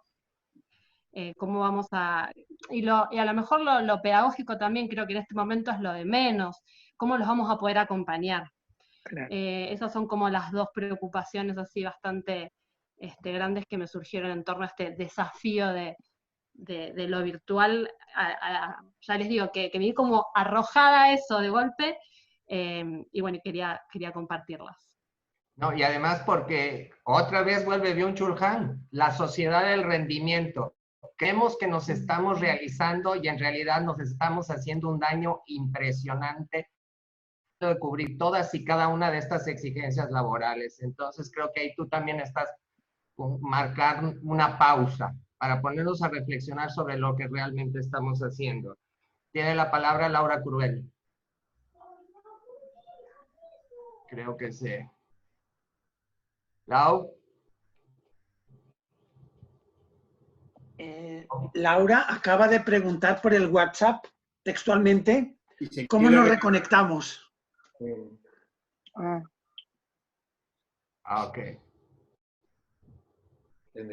¿Cómo vamos a...? Y a lo mejor lo pedagógico también creo que en este momento es lo de menos. ¿Cómo los vamos a poder acompañar? Claro. Esas son como las dos preocupaciones así bastante grandes que me surgieron en torno a este desafío de lo virtual. Ya les digo que me vi como arrojada a eso de golpe, y bueno, quería compartirlas. No, y además porque otra vez vuelve Byung-Chul Han, la sociedad del rendimiento. Creemos que nos estamos realizando y en realidad nos estamos haciendo un daño impresionante de cubrir todas y cada una de estas exigencias laborales. Entonces creo que ahí tú también estás marcar una pausa para ponernos a reflexionar sobre lo que realmente estamos haciendo. Tiene la palabra Laura Cruel. Creo que sí. Lau. Laura acaba de preguntar por el WhatsApp textualmente cómo nos reconectamos. Ok.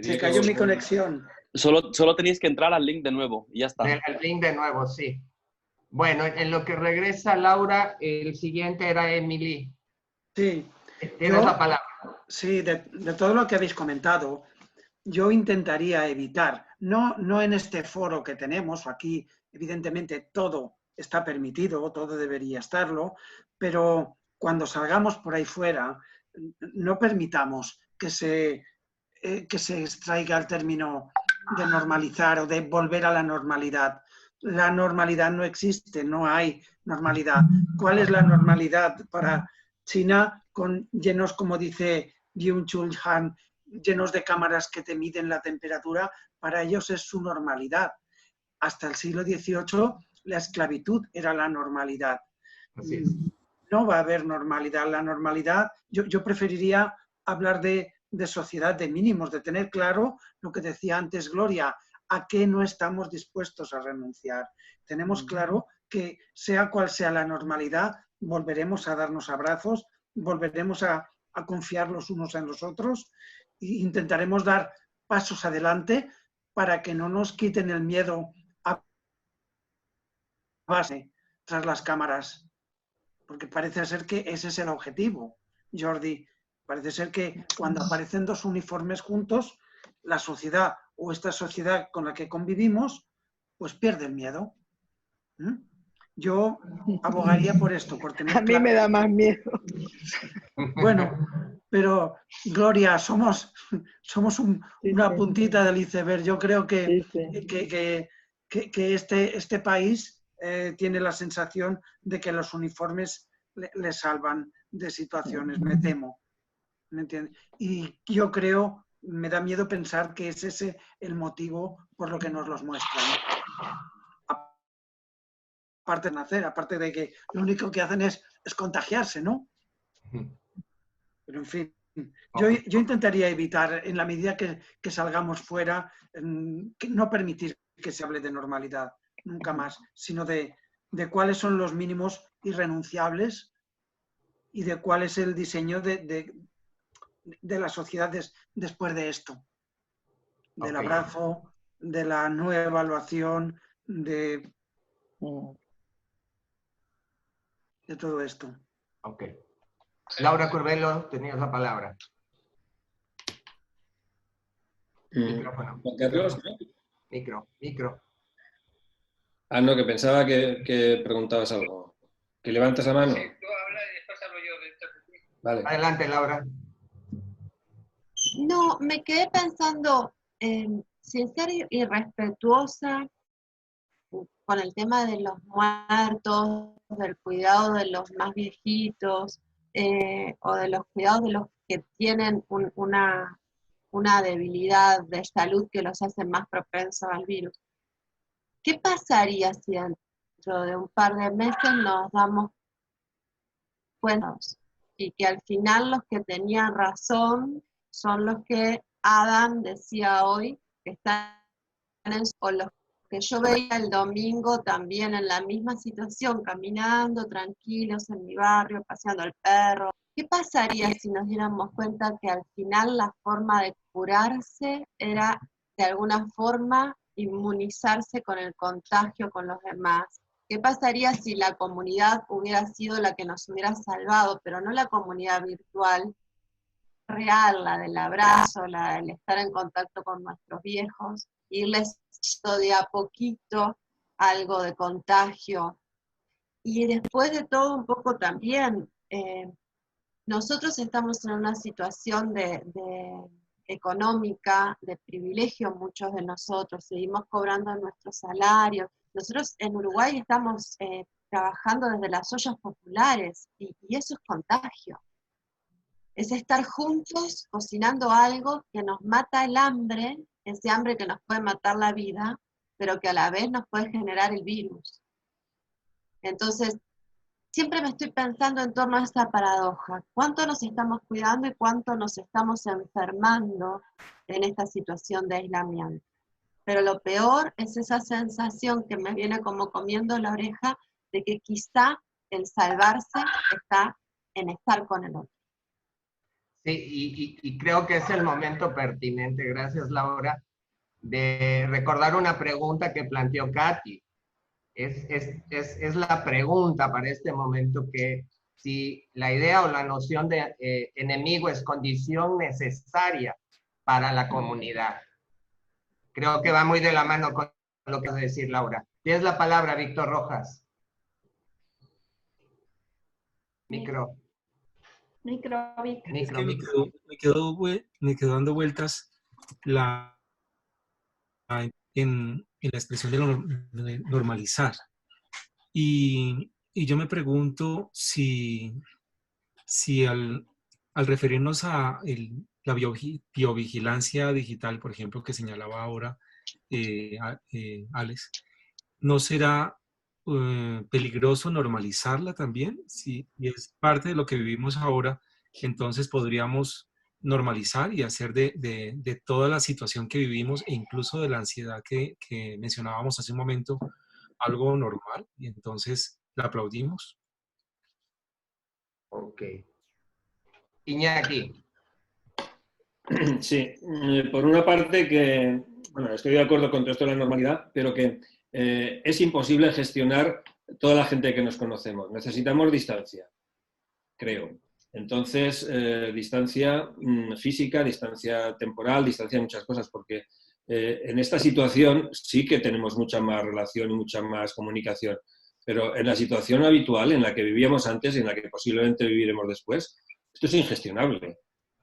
Se cayó mi conexión. Solo tenéis que entrar al link de nuevo y ya está. El link de nuevo, sí. Bueno, en lo que regresa Laura, el siguiente era Emily. Sí. Tienes la palabra. Sí, de todo lo que habéis comentado, yo intentaría evitar, no en este foro que tenemos, aquí evidentemente todo está permitido, todo debería estarlo, pero cuando salgamos por ahí fuera, no permitamos que se extraiga el término de normalizar o de volver a la normalidad. La normalidad no existe, no hay normalidad. ¿Cuál es la normalidad para China llenos, como dice Byung-Chul Han, llenos de cámaras que te miden la temperatura? Para ellos es su normalidad. Hasta el siglo XVIII la esclavitud era la normalidad. Así es. No va a haber normalidad. La normalidad, yo preferiría hablar de sociedad de mínimos, de tener claro lo que decía antes Gloria, a qué no estamos dispuestos a renunciar. Tenemos claro que sea cual sea la normalidad, volveremos a darnos abrazos, volveremos a confiar los unos en los otros e intentaremos dar pasos adelante para que no nos quiten el miedo a base tras las cámaras, porque parece ser que ese es el objetivo, Jordi. Parece ser que cuando aparecen dos uniformes juntos, la sociedad o esta sociedad con la que convivimos, pues pierde el miedo. Yo abogaría por esto, por tener A mí me da más miedo. Bueno, pero Gloria, somos una puntita del iceberg. Yo creo que este país tiene la sensación de que los uniformes le salvan de situaciones, me temo. ¿Me entiendes? Y yo creo, me da miedo pensar que es ese el motivo por lo que nos los muestran. Aparte de nacer, aparte de que lo único que hacen es contagiarse, ¿no? Pero en fin, yo intentaría evitar, en la medida que salgamos fuera, no permitir que se hable de normalidad, nunca más, sino de cuáles son los mínimos irrenunciables y de cuál es el diseño de la sociedad después de esto. Del abrazo, de la no evaluación, de todo esto. Ok. Laura Curbelo, tenías la palabra. Micrófono. Juan Carlos, ¿no? Micro. Ah, no, que pensaba que preguntabas algo. ¿Que levantas la mano? Sí, tú habla y después hablo yo de esto. Vale. Adelante, Laura. No, me quedé pensando, sin ser irrespetuosa con el tema de los muertos, del cuidado de los más viejitos, o de los cuidados de los que tienen una debilidad de salud que los hace más propensos al virus. ¿Qué pasaría si dentro de un par de meses nos damos cuenta y que al final los que tenían razón son los que Adam decía hoy que están o los que yo veía el domingo también en la misma situación, caminando tranquilos en mi barrio, paseando al perro? ¿Qué pasaría si nos diéramos cuenta que al final la forma de curarse era de alguna forma inmunizarse con el contagio con los demás? ¿Qué pasaría si la comunidad hubiera sido la que nos hubiera salvado, pero no la comunidad virtual real, la del abrazo, la del estar en contacto con nuestros viejos, irles de a poquito algo de contagio? Y después de todo un poco también, nosotros estamos en una situación económica, de privilegio, muchos de nosotros, seguimos cobrando nuestros salarios. Nosotros en Uruguay estamos trabajando desde las ollas populares y eso es contagio. Es estar juntos cocinando algo que nos mata el hambre, ese hambre que nos puede matar la vida, pero que a la vez nos puede generar el virus. Entonces, siempre me estoy pensando en torno a esa paradoja. ¿Cuánto nos estamos cuidando y cuánto nos estamos enfermando en esta situación de aislamiento? Pero lo peor es esa sensación que me viene como comiendo la oreja de que quizá el salvarse está en estar con el otro. Sí, y creo que es el momento pertinente, gracias Laura, de recordar una pregunta que planteó Katy. es la pregunta para este momento, que si la idea o la noción de enemigo es condición necesaria para la comunidad. Creo que va muy de la mano con lo que vas a decir, Laura. Tienes la palabra, Víctor Rojas. Micro. Es que me quedó dando vueltas en la expresión de normalizar. Y yo me pregunto si al referirnos a la biovigilancia digital, por ejemplo, que señalaba ahora Alex, ¿no será peligroso normalizarla también? Si es parte de lo que vivimos ahora, entonces podríamos normalizar y hacer de toda la situación que vivimos e incluso de la ansiedad que mencionábamos hace un momento algo normal, y entonces la aplaudimos. Ok. Iñaki. Sí, por una parte que, bueno, estoy de acuerdo con todo esto de la normalidad, pero que es imposible gestionar toda la gente que nos conocemos. Necesitamos distancia, creo. Entonces, distancia física, distancia temporal, distancia de muchas cosas, porque en esta situación sí que tenemos mucha más relación y mucha más comunicación, pero en la situación habitual en la que vivíamos antes y en la que posiblemente viviremos después, esto es ingestionable.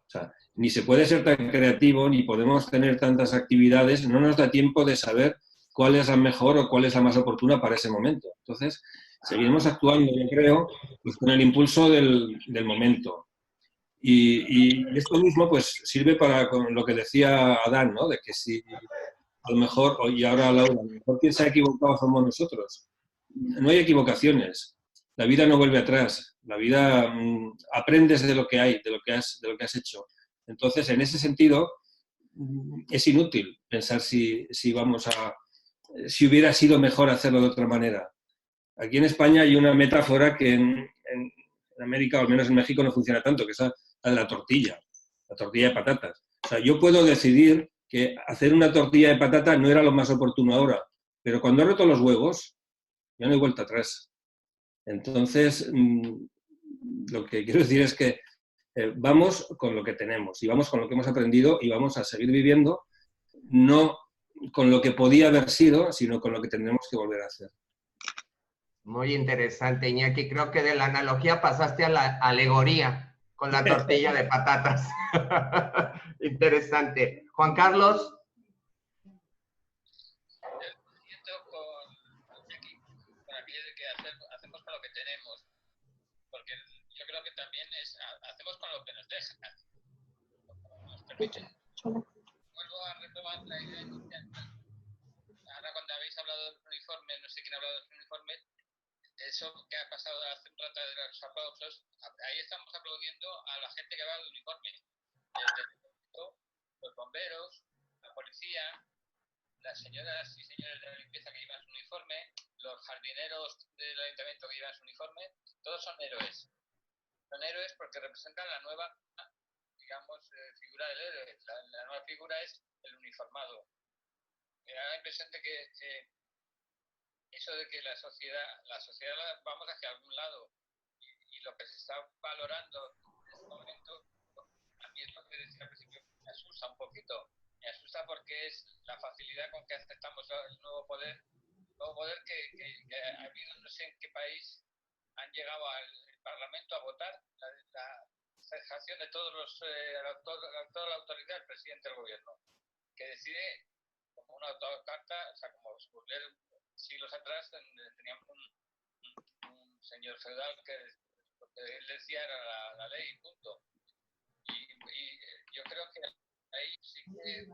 O sea, ni se puede ser tan creativo, ni podemos tener tantas actividades, no nos da tiempo de saber cuál es la mejor o cuál es la más oportuna para ese momento. Entonces, seguiremos actuando, yo creo, pues con el impulso del momento. Y esto mismo pues sirve para con lo que decía Adán, ¿no? De que si a lo mejor, y ahora Laura, a lo mejor quien se ha equivocado somos nosotros. No hay equivocaciones. La vida no vuelve atrás. La vida aprendes de lo que hay, de lo que has hecho. Entonces, en ese sentido, es inútil pensar si hubiera sido mejor hacerlo de otra manera. Aquí en España hay una metáfora que en América, o al menos en México, no funciona tanto, que es la de la tortilla de patatas. O sea, yo puedo decidir que hacer una tortilla de patata no era lo más oportuno ahora, pero cuando he roto los huevos, ya no hay vuelta atrás. Entonces, lo que quiero decir es que vamos con lo que tenemos y vamos con lo que hemos aprendido y vamos a seguir viviendo, no con lo que podía haber sido, sino con lo que tendremos que volver a hacer. Muy interesante, Iñaki. Creo que de la analogía pasaste a la alegoría con la tortilla de patatas. Interesante. Juan Carlos. Hacemos con lo que tenemos, porque yo creo que también hacemos con lo que nos dejan, nos permiten. Vuelvo a retomar la idea inicial. Ahora cuando habéis hablado de los uniformes, no sé quién ha hablado de los uniformes, eso que ha pasado hace un rato de los aplausos, ahí estamos aplaudiendo a la gente que va de uniforme. Los bomberos, la policía, las señoras y señores de la limpieza que llevan su uniforme, los jardineros del ayuntamiento que llevan su uniforme, todos son héroes. Son héroes porque representan la nueva, digamos, figura del héroe. La nueva figura es el uniformado. Me da la impresión de que eso de que la sociedad vamos hacia algún lado y lo que se está valorando en este momento, a mí es lo que decía al principio, me asusta un poquito. Me asusta porque es la facilidad con que aceptamos el nuevo poder que ha habido, no sé en qué país han llegado al Parlamento a votar la cesación de toda la autoridad del presidente del gobierno, que decide como una autocarta, o sea, como siglos atrás teníamos un señor feudal que lo que él decía era la ley, punto. Y yo creo que ahí sí que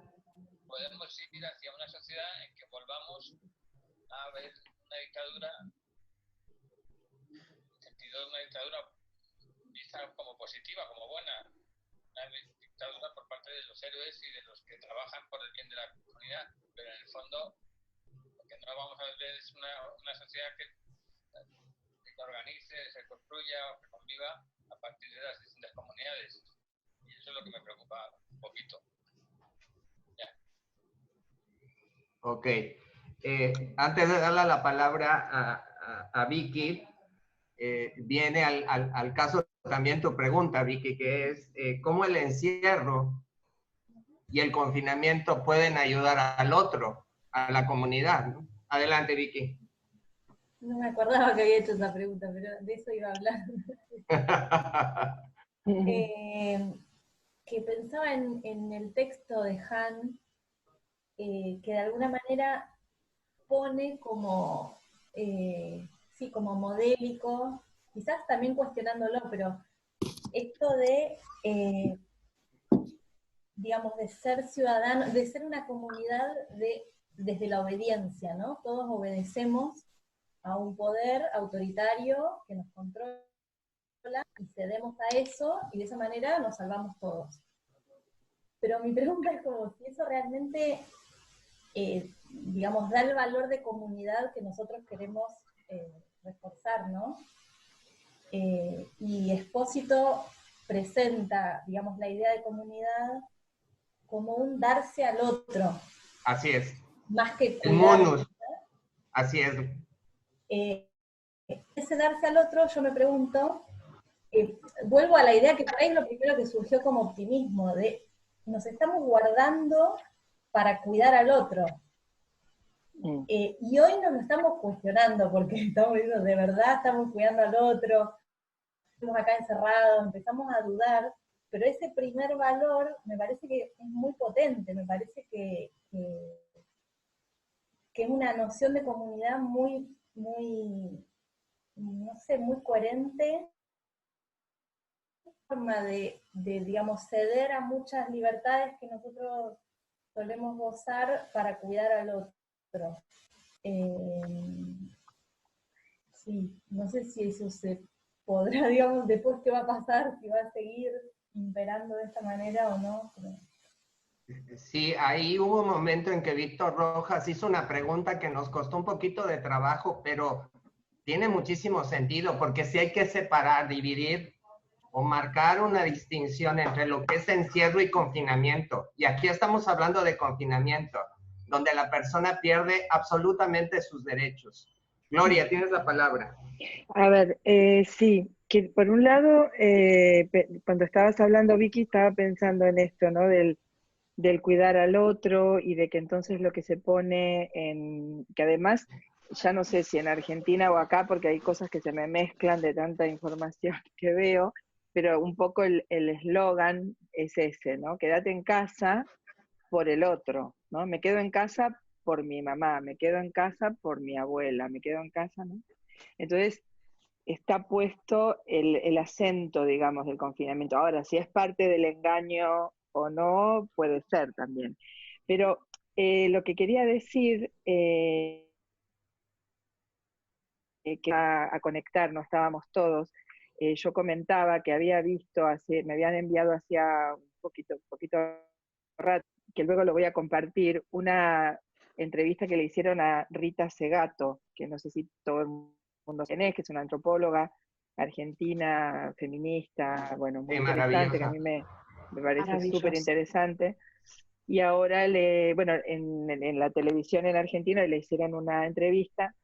podemos ir hacia una sociedad en que volvamos a ver una dictadura, en el sentido de una dictadura vista como positiva, como buena, una dictadura por parte de los héroes y de los que trabajan por el bien de la comunidad, pero en el fondo lo que no vamos a ver es una sociedad que organice, se construya o que conviva a partir de las distintas comunidades, y eso es lo que me preocupa un poquito. Ya. Ok. Antes de darle la palabra a Vicky, viene al caso también tu pregunta, Vicky, que es cómo el encierro y el confinamiento pueden ayudar al otro, a la comunidad, ¿no? Adelante, Vicky. No me acordaba que había hecho esa pregunta, pero de eso iba a hablar. Que pensaba en el texto de Han, que de alguna manera pone como, sí, como modélico, quizás también cuestionándolo, pero esto de, digamos, de ser ciudadano, de ser una comunidad desde la obediencia, ¿no? Todos obedecemos a un poder autoritario que nos controla y cedemos a eso, y de esa manera nos salvamos todos. Pero mi pregunta es como si eso realmente, digamos, da el valor de comunidad que nosotros queremos reforzar, ¿no? Y Espósito presenta, digamos, la idea de comunidad como un darse al otro. Así es. Más que el monos. Así es. Ese darse al otro, yo me pregunto, vuelvo a la idea que por ahí es lo primero que surgió como optimismo, de nos estamos guardando para cuidar al otro. Y hoy nos lo estamos cuestionando, porque estamos diciendo, de verdad estamos cuidando al otro, estamos acá encerrados, empezamos a dudar, pero ese primer valor me parece que es muy potente, me parece que es una noción de comunidad muy, no sé, muy coherente, forma de, digamos, ceder a muchas libertades que nosotros solemos gozar para cuidar al otro. Sí, no sé si eso se podrá, digamos, después qué va a pasar, si va a seguir imperando de esta manera o no. Pero... Sí, ahí hubo un momento en que Víctor Rojas hizo una pregunta que nos costó un poquito de trabajo, pero tiene muchísimo sentido, porque sí hay que separar, dividir o marcar una distinción entre lo que es encierro y confinamiento. Y aquí estamos hablando de confinamiento, donde la persona pierde absolutamente sus derechos. Gloria, tienes la palabra. A ver, sí, que por un lado, cuando estabas hablando, Vicky, estaba pensando en esto, ¿no? Del cuidar al otro y de que entonces lo que se pone en, que además, ya no sé si en Argentina o acá, porque hay cosas que se me mezclan de tanta información que veo, pero un poco el eslogan es ese, ¿no? Quédate en casa por el otro, ¿no? Me quedo en casa por mi mamá, me quedo en casa por mi abuela, me quedo en casa, ¿no? Entonces, está puesto el acento, digamos, del confinamiento. Ahora, si es parte del engaño o no, puede ser también. Pero lo que quería decir, que a conectar, no estábamos todos, yo comentaba que había visto, me habían enviado hacía un poquito rato, que luego lo voy a compartir, una entrevista que le hicieron a Rita Segato, que no sé si todo el mundo tiene, que es una antropóloga argentina, feminista, bueno, muy interesante, que a mí me parece súper interesante. Y ahora, bueno, en la televisión en Argentina le hicieron una entrevista,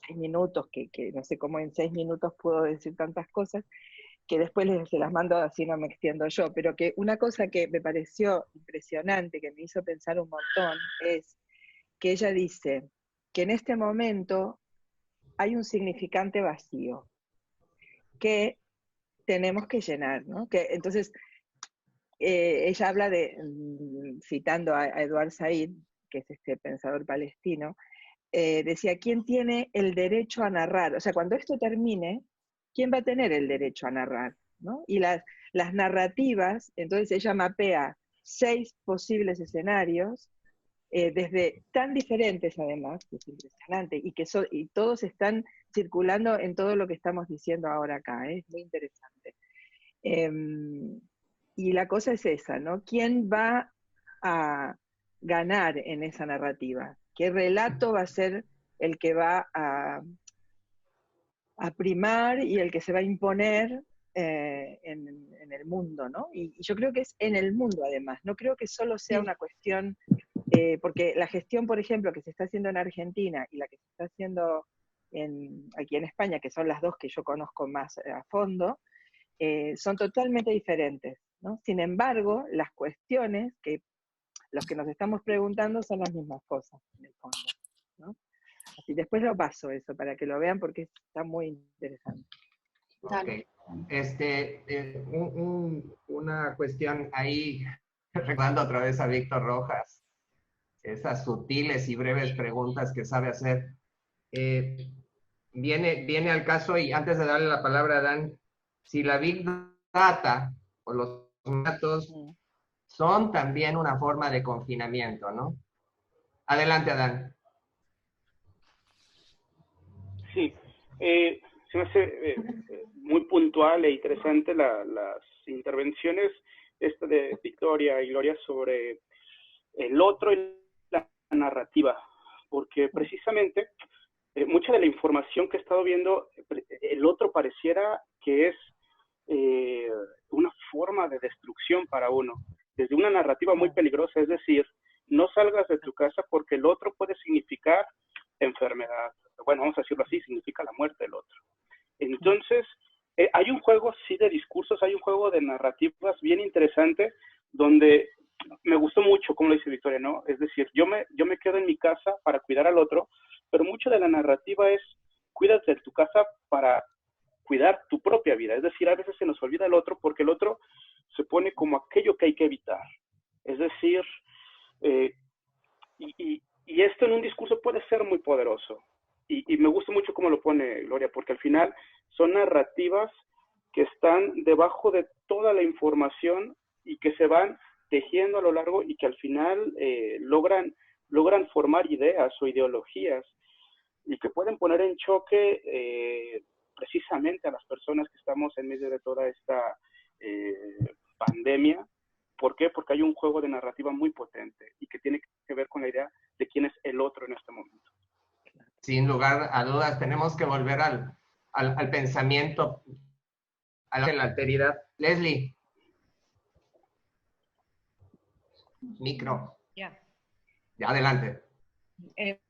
6 minutos, que no sé cómo en 6 minutos puedo decir tantas cosas, que después se las mando, así no me extiendo yo, pero que una cosa que me pareció impresionante, que me hizo pensar un montón, es que ella dice que en este momento hay un significante vacío que tenemos que llenar, ¿no? Que, entonces, ella habla de, citando a Edward Said, que es este pensador palestino, decía, ¿quién tiene el derecho a narrar? O sea, cuando esto termine, ¿quién va a tener el derecho a narrar? ¿No? Y las narrativas, entonces ella mapea 6 posibles escenarios, desde tan diferentes además, que es impresionante, y todos están circulando en todo lo que estamos diciendo ahora acá, es muy interesante. Y la cosa es esa, ¿no? ¿Quién va a ganar en esa narrativa? ¿Qué relato va a ser el que va a primar y el que se va a imponer en el mundo, ¿no? Y yo creo que es en el mundo además, no creo que solo sea una cuestión porque la gestión, por ejemplo, que se está haciendo en Argentina y la que se está haciendo aquí en España, que son las dos que yo conozco más a fondo, son totalmente diferentes, ¿no? Sin embargo, las cuestiones que los que nos estamos preguntando son las mismas cosas, en el fondo, ¿no? Así después lo paso eso, para que lo vean, porque está muy interesante. Ok. Una cuestión ahí, recordando otra vez a Víctor Rojas, esas sutiles y breves preguntas que sabe hacer. Viene al caso, y antes de darle la palabra a Dan, si la Big Data o los datos son también una forma de confinamiento, ¿no? Adelante, Adán. Sí, se me hace muy puntual e interesante las intervenciones de Victoria y Gloria sobre el otro y la narrativa, porque precisamente mucha de la información que he estado viendo, el otro pareciera que es una forma de destrucción para uno, desde una narrativa muy peligrosa, es decir, no salgas de tu casa porque el otro puede significar enfermedad. Bueno, vamos a decirlo así, significa la muerte del otro. Entonces, hay un juego, sí, de discursos, hay un juego de narrativas bien interesante, donde me gustó mucho, como lo dice Victoria, ¿no? Es decir, yo me quedo en mi casa para cuidar al otro, pero mucho de la narrativa es, cuídate de tu casa para cuidar tu propia vida. Es decir, a veces se nos olvida el otro porque el otro se pone como aquello que hay que evitar. Es decir, y esto en un discurso puede ser muy poderoso. Y me gusta mucho cómo lo pone Gloria, porque al final son narrativas que están debajo de toda la información y que se van tejiendo a lo largo y que al final logran formar ideas o ideologías y que pueden poner en choque precisamente a las personas que estamos en medio de toda esta pandemia. ¿Por qué? Porque hay un juego de narrativa muy potente y que tiene que ver con la idea de quién es el otro en este momento. Sin lugar a dudas, tenemos que volver al pensamiento, a la alteridad. Leslie. Micro. Ya. Adelante.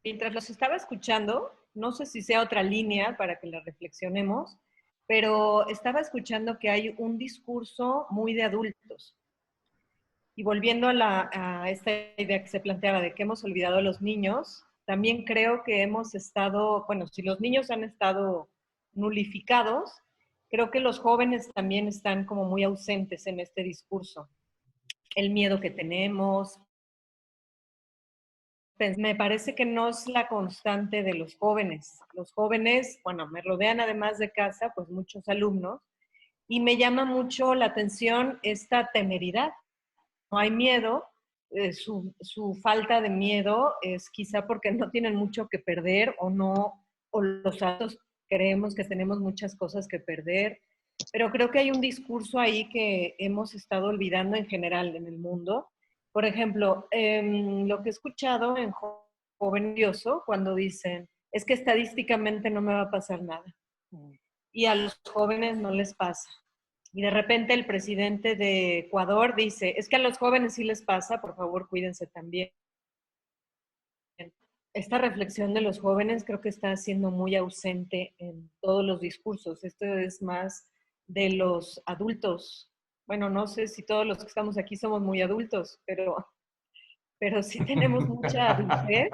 Mientras los estaba escuchando, no sé si sea otra línea para que la reflexionemos, pero estaba escuchando que hay un discurso muy de adultos. Y volviendo a esta idea que se planteaba de que hemos olvidado a los niños, también creo que hemos estado, bueno, si los niños han estado nulificados, creo que los jóvenes también están como muy ausentes en este discurso. El miedo que tenemos. Me parece que no es la constante de los jóvenes. Los jóvenes, bueno, me rodean además de casa, pues muchos alumnos, y me llama mucho la atención esta temeridad. No hay miedo, su falta de miedo es quizá porque no tienen mucho que perder o los adultos creemos que tenemos muchas cosas que perder, pero creo que hay un discurso ahí que hemos estado olvidando en general en el mundo. Por ejemplo, lo que he escuchado en Joven Dioso, cuando dicen, es que estadísticamente no me va a pasar nada. Y a los jóvenes no les pasa. Y de repente el presidente de Ecuador dice, es que a los jóvenes sí les pasa, por favor cuídense también. Esta reflexión de los jóvenes creo que está siendo muy ausente en todos los discursos. Esto es más de los adultos. Bueno, no sé si todos los que estamos aquí somos muy adultos, pero sí tenemos mucha adultez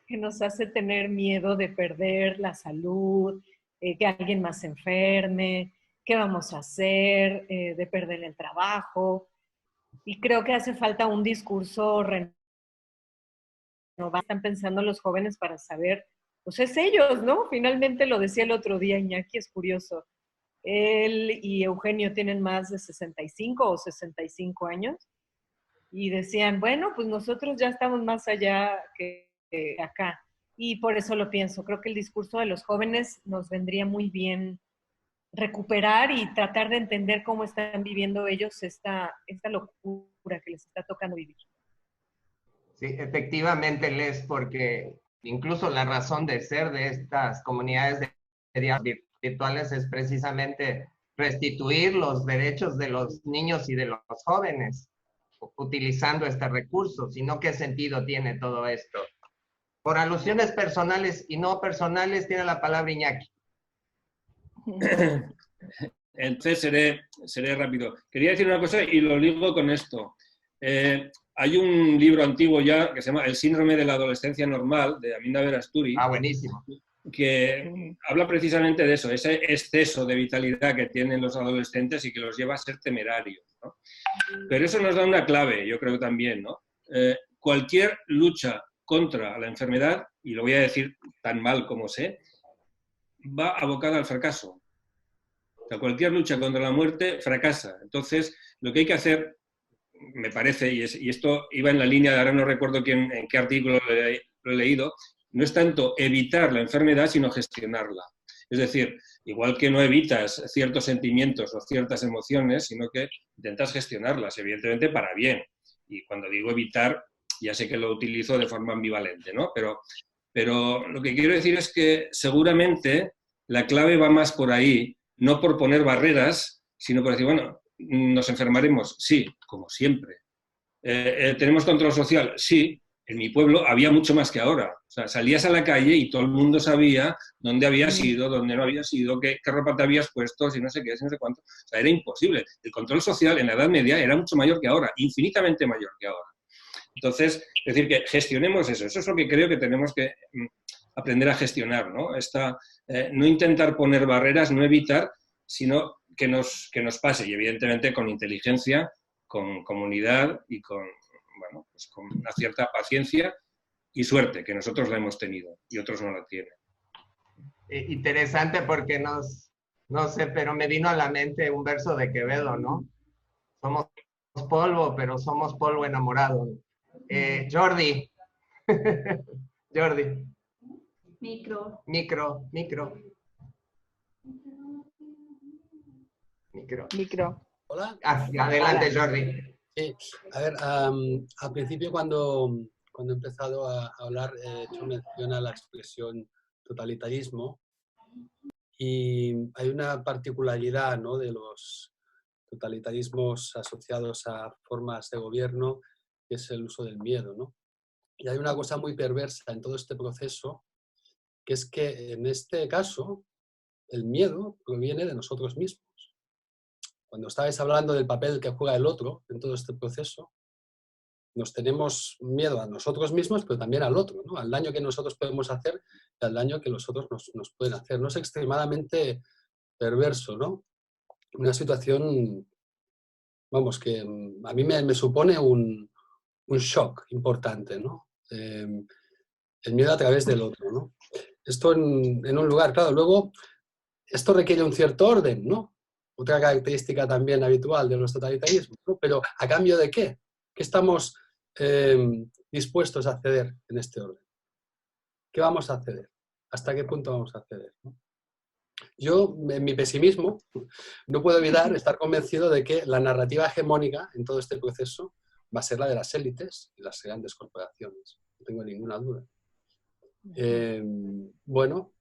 que nos hace tener miedo de perder la salud, que alguien más se enferme, qué vamos a hacer, de perder el trabajo. Y creo que hace falta un discurso renovado. Están pensando los jóvenes para saber, pues es ellos, ¿no? Finalmente lo decía el otro día Iñaki, es curioso. Él y Eugenio tienen más de 65 o 65 años y decían, bueno, pues nosotros ya estamos más allá que acá. Y por eso lo pienso. Creo que el discurso de los jóvenes nos vendría muy bien recuperar y tratar de entender cómo están viviendo ellos esta locura que les está tocando vivir. Sí, efectivamente, Les, porque incluso la razón de ser de estas comunidades virtuales es precisamente restituir los derechos de los niños y de los jóvenes. utilizando este recurso, sino qué sentido tiene todo esto. Por alusiones personales y no personales, tiene la palabra Iñaki. Entonces seré rápido. Quería decir una cosa y lo ligo con esto. Hay un libro antiguo ya que se llama El síndrome de la adolescencia normal, de Aminta Verasturi. Ah, buenísimo. Que habla precisamente de eso, ese exceso de vitalidad que tienen los adolescentes y que los lleva a ser temerarios, ¿no? Pero eso nos da una clave, yo creo también, ¿no? Cualquier lucha contra la enfermedad, y lo voy a decir tan mal como sé, va abocada al fracaso. O sea, cualquier lucha contra la muerte fracasa. Entonces, lo que hay que hacer, me parece, y esto iba en la línea de, ahora no recuerdo en qué artículo lo he leído, no es tanto evitar la enfermedad, sino gestionarla. Es decir, igual que no evitas ciertos sentimientos o ciertas emociones, sino que intentas gestionarlas, evidentemente para bien. Y cuando digo evitar, ya sé que lo utilizo de forma ambivalente, ¿no? Pero lo que quiero decir es que seguramente la clave va más por ahí, no por poner barreras, sino por decir, bueno, ¿nos enfermaremos? Sí, como siempre. ¿Tenemos control social? Sí. En mi pueblo había mucho más que ahora. O sea, salías a la calle y todo el mundo sabía dónde habías ido, dónde no habías ido, qué ropa te habías puesto, si no sé qué, si no sé cuánto. O sea, era imposible. El control social en la Edad Media era mucho mayor que ahora, infinitamente mayor que ahora. Entonces, es decir, que gestionemos eso. Eso es lo que creo que tenemos que aprender a gestionar, ¿no? No intentar poner barreras, no evitar, sino que nos pase. Y evidentemente con inteligencia, con comunidad y con una cierta paciencia y suerte, que nosotros la hemos tenido y otros no la tienen. Interesante porque no sé, pero me vino a la mente un verso de Quevedo, ¿no? Somos polvo, pero somos polvo enamorado. Jordi. Jordi. Micro. Hola. Adelante, Jordi. Sí, a ver, al principio cuando he empezado a hablar, he hecho mención a la expresión totalitarismo y hay una particularidad, ¿no?, de los totalitarismos asociados a formas de gobierno, que es el uso del miedo, ¿no? Y hay una cosa muy perversa en todo este proceso, que es que en este caso el miedo proviene de nosotros mismos. Cuando estabais hablando del papel que juega el otro en todo este proceso, nos tenemos miedo a nosotros mismos, pero también al otro, ¿no? Al daño que nosotros podemos hacer y al daño que los otros nos pueden hacer. ¿No? Es extremadamente perverso, ¿no? Una situación, vamos, que a mí me supone un shock importante, ¿no? El miedo a través del otro, ¿no? Esto en un lugar, claro, luego esto requiere un cierto orden, ¿no? Otra característica también habitual de los totalitarismos, ¿no? Pero ¿a cambio de qué? ¿Qué estamos dispuestos a ceder en este orden? ¿Qué vamos a ceder? ¿Hasta qué punto vamos a ceder? ¿No? Yo, en mi pesimismo, no puedo evitar estar convencido de que la narrativa hegemónica en todo este proceso va a ser la de las élites y las grandes corporaciones. No tengo ninguna duda. Bueno,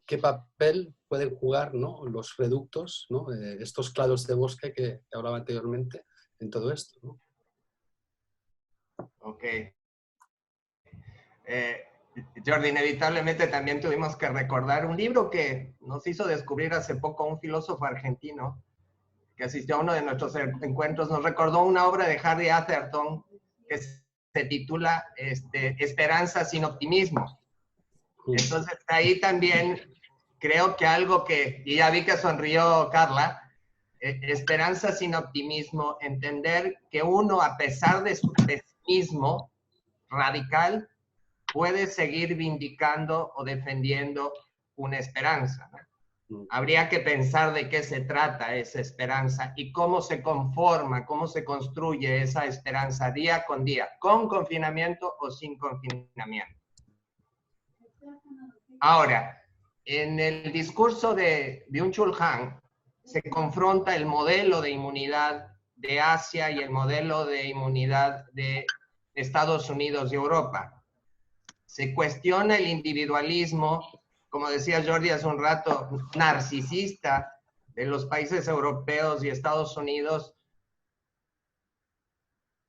¿qué papel pueden jugar, ¿no?, los reductos, ¿no?, estos clados de bosque que hablaba anteriormente en todo esto, ¿no? Ok. Jordi, inevitablemente también tuvimos que recordar un libro que nos hizo descubrir hace poco un filósofo argentino que asistió a uno de nuestros encuentros. Nos recordó una obra de Harry Atherton que se titula Esperanza sin optimismo. Entonces ahí también creo que algo que, y ya vi que sonrió Carla, esperanza sin optimismo, entender que uno, a pesar de su pesimismo radical, puede seguir vindicando o defendiendo una esperanza, ¿no? Habría que pensar de qué se trata esa esperanza y cómo se conforma, cómo se construye esa esperanza día con día, con confinamiento o sin confinamiento. Ahora, en el discurso de Byung-Chul Han se confronta el modelo de inmunidad de Asia y el modelo de inmunidad de Estados Unidos y Europa. Se cuestiona el individualismo, como decía Jordi hace un rato, narcisista de los países europeos y Estados Unidos,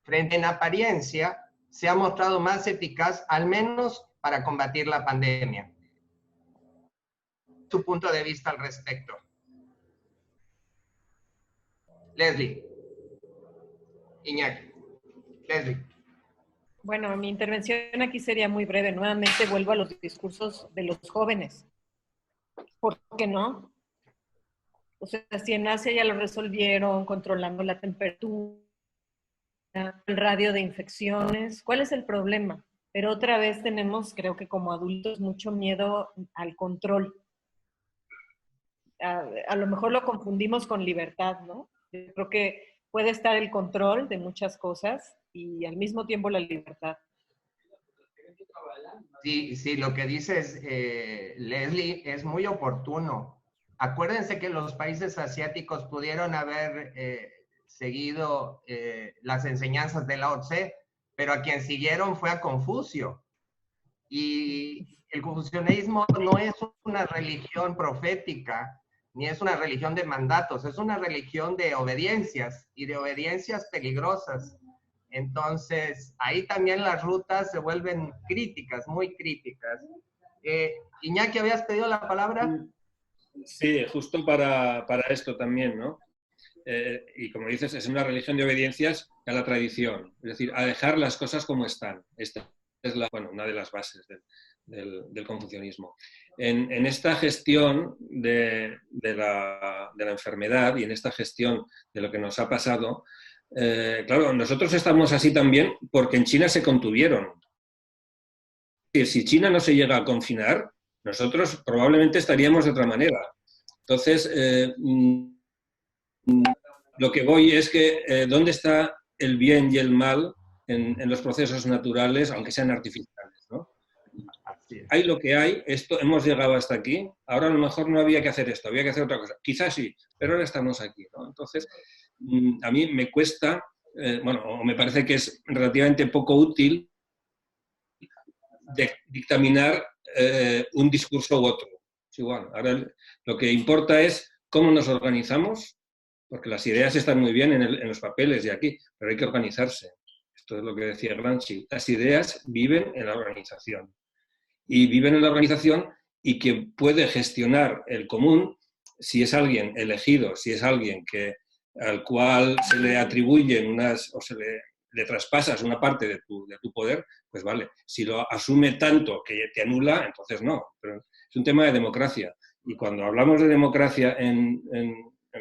frente en apariencia, se ha mostrado más eficaz, al menos para combatir la pandemia. Tu punto de vista al respecto. Leslie. Iñaki. Leslie. Bueno, mi intervención aquí sería muy breve. Nuevamente vuelvo a los discursos de los jóvenes. ¿Por qué no? O sea, si en Asia ya lo resolvieron controlando la temperatura, el radio de infecciones, ¿cuál es el problema? Pero otra vez tenemos, creo que como adultos, mucho miedo al control. A lo mejor lo confundimos con libertad, ¿no? Yo creo que puede estar el control de muchas cosas y al mismo tiempo la libertad. Sí, lo que dices, Leslie, es muy oportuno. Acuérdense que los países asiáticos pudieron haber seguido las enseñanzas de Lao Tse, pero a quien siguieron fue a Confucio. Y el confucianismo no es una religión profética, ni es una religión de mandatos, es una religión de obediencias y de obediencias peligrosas. Entonces, ahí también las rutas se vuelven críticas, muy críticas. Iñaki, ¿habías pedido la palabra? Sí, justo para esto también, ¿no? Y como dices, es una religión de obediencias a la tradición, es decir, a dejar las cosas como están. Esta es una de las bases del confucianismo. En esta gestión de la enfermedad y en esta gestión de lo que nos ha pasado, claro, nosotros estamos así también porque en China se contuvieron. Si China no se llega a confinar, nosotros probablemente estaríamos de otra manera. Entonces, lo que voy es que ¿dónde está el bien y el mal en los procesos naturales, aunque sean artificiales, ¿no? Hay lo que hay, hemos llegado hasta aquí, ahora a lo mejor no había que hacer esto, había que hacer otra cosa. Quizás sí, pero ahora estamos aquí, ¿no? Entonces, a mí me cuesta, o me parece que es relativamente poco útil dictaminar un discurso u otro. Es igual, ahora lo que importa es cómo nos organizamos, porque las ideas están muy bien en los papeles y aquí, pero hay que organizarse. Esto es lo que decía Gramsci. Las ideas viven en la organización. Y viven en la organización y quien puede gestionar el común, si es alguien elegido, si es alguien al cual se le atribuyen o se le traspasas una parte de tu poder, pues vale. Si lo asume tanto que te anula, entonces no. Pero es un tema de democracia. Y cuando hablamos de democracia en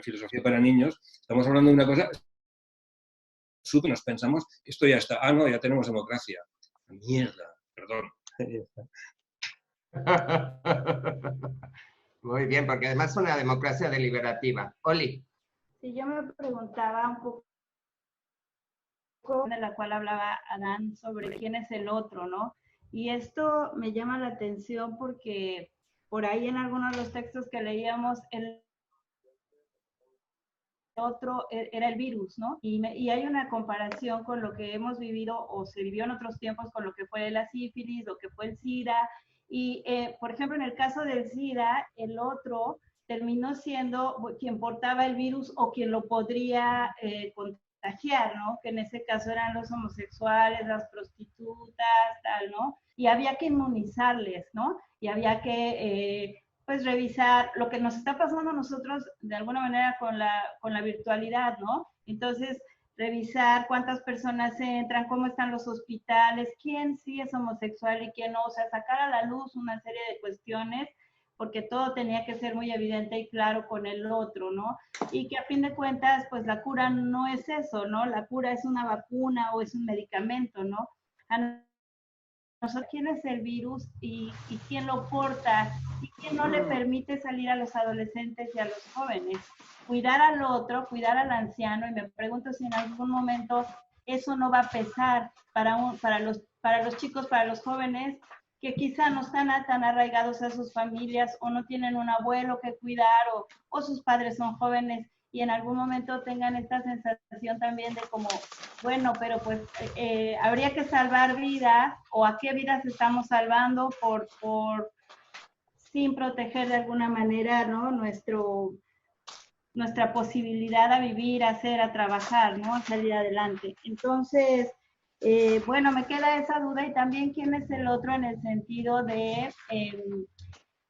filosofía para niños, estamos hablando de una cosa que nos pensamos que esto ya está. Ah, no, ya tenemos democracia. Mierda, perdón. Muy bien, porque además es una democracia deliberativa. Oli. Sí, yo me preguntaba un poco de la cual hablaba Adán sobre quién es el otro, ¿no? Y esto me llama la atención porque por ahí en algunos de los textos que leíamos, el otro era el virus, ¿no? Y hay una comparación con lo que hemos vivido o se vivió en otros tiempos con lo que fue la sífilis, lo que fue el SIDA. Y, por ejemplo, en el caso del SIDA, el otro terminó siendo quien portaba el virus o quien lo podría contagiar, ¿no? Que en ese caso eran los homosexuales, las prostitutas, tal, ¿no? Y había que inmunizarles, ¿no? Y había que pues revisar lo que nos está pasando a nosotros de alguna manera con la virtualidad, ¿no? Entonces, revisar cuántas personas entran, cómo están los hospitales, quién sí es homosexual y quién no, o sea, sacar a la luz una serie de cuestiones, porque todo tenía que ser muy evidente y claro con el otro, ¿no? Y que a fin de cuentas, pues la cura no es eso, ¿no? La cura es una vacuna o es un medicamento, ¿no? Quién es el virus y quién lo porta y quién no le permite salir a los adolescentes y a los jóvenes. Cuidar al otro, cuidar al anciano, y me pregunto si en algún momento eso no va a pesar para los chicos, para los jóvenes, que quizá no están tan arraigados a sus familias o no tienen un abuelo que cuidar o sus padres son jóvenes y en algún momento tengan esta sensación también de como, bueno, pero pues habría que salvar vidas, o a qué vidas estamos salvando sin proteger de alguna manera, ¿no? nuestra posibilidad a vivir, a hacer, a trabajar, ¿no? A salir adelante. Entonces, bueno, me queda esa duda y también quién es el otro en el sentido de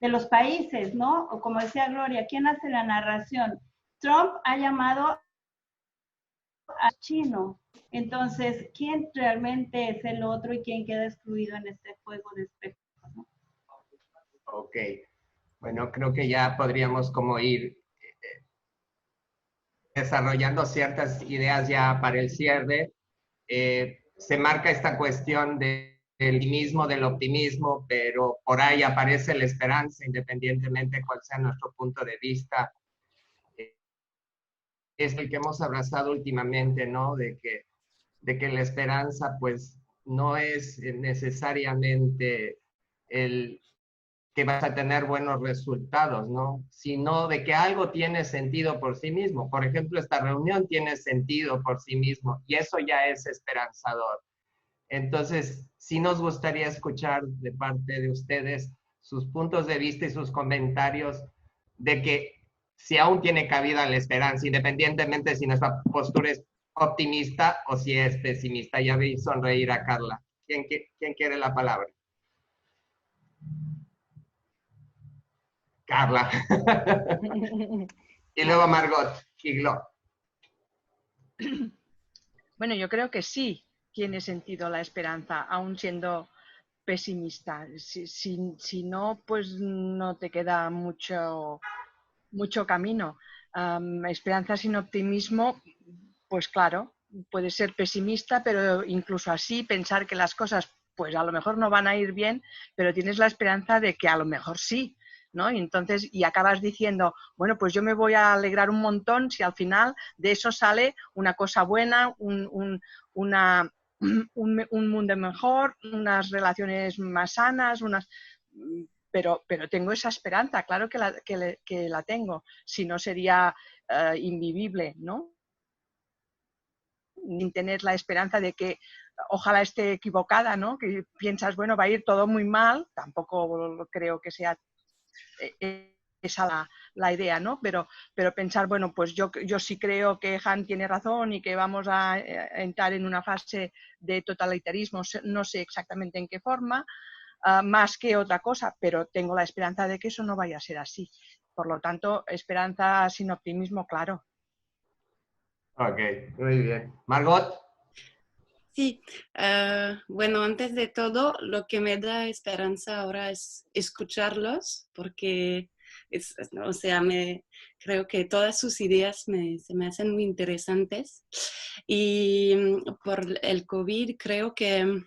los países, ¿no? O como decía Gloria, ¿quién hace la narración? Trump ha llamado a chino. Entonces, ¿quién realmente es el otro y quién queda excluido en este juego de espejos, ¿no? Ok. Bueno, creo que ya podríamos como ir desarrollando ciertas ideas ya para el cierre. Se marca esta cuestión del pesimismo, del optimismo, pero por ahí aparece la esperanza, independientemente cuál sea nuestro punto de vista. Es el que hemos abrazado últimamente, ¿no? De que la esperanza, pues, no es necesariamente el que vas a tener buenos resultados, ¿no? Sino de que algo tiene sentido por sí mismo. Por ejemplo, esta reunión tiene sentido por sí mismo y eso ya es esperanzador. Entonces, sí nos gustaría escuchar de parte de ustedes sus puntos de vista y sus comentarios de que si aún tiene cabida la esperanza, independientemente si nuestra postura es optimista o si es pesimista. Ya vi sonreír a Carla. ¿Quién quiere la palabra? Carla. Y luego Margot y Glo. Bueno, yo creo que sí tiene sentido la esperanza, aún siendo pesimista. Si no, pues no te queda mucho camino. Esperanza sin optimismo, pues claro, puede ser pesimista, pero incluso así pensar que las cosas pues a lo mejor no van a ir bien, pero tienes la esperanza de que a lo mejor sí, ¿no? Y entonces, y acabas diciendo, bueno, pues yo me voy a alegrar un montón si al final de eso sale una cosa buena, un mundo mejor, unas relaciones más sanas, pero tengo esa esperanza, claro que la tengo, si no sería invivible, ¿no? Ni tener la esperanza de que ojalá esté equivocada, ¿no? Que piensas, bueno, va a ir todo muy mal, tampoco creo que sea esa la idea, ¿no? Pero pensar, bueno, pues yo sí creo que Han tiene razón y que vamos a entrar en una fase de totalitarismo, no sé exactamente en qué forma, más que otra cosa, pero tengo la esperanza de que eso no vaya a ser así. Por lo tanto, esperanza sin optimismo, claro. Ok, muy bien. Margot. Sí, bueno, antes de todo, lo que me da esperanza ahora es escucharlos, porque, o sea, creo que todas sus ideas se me hacen muy interesantes. Y por el COVID, creo que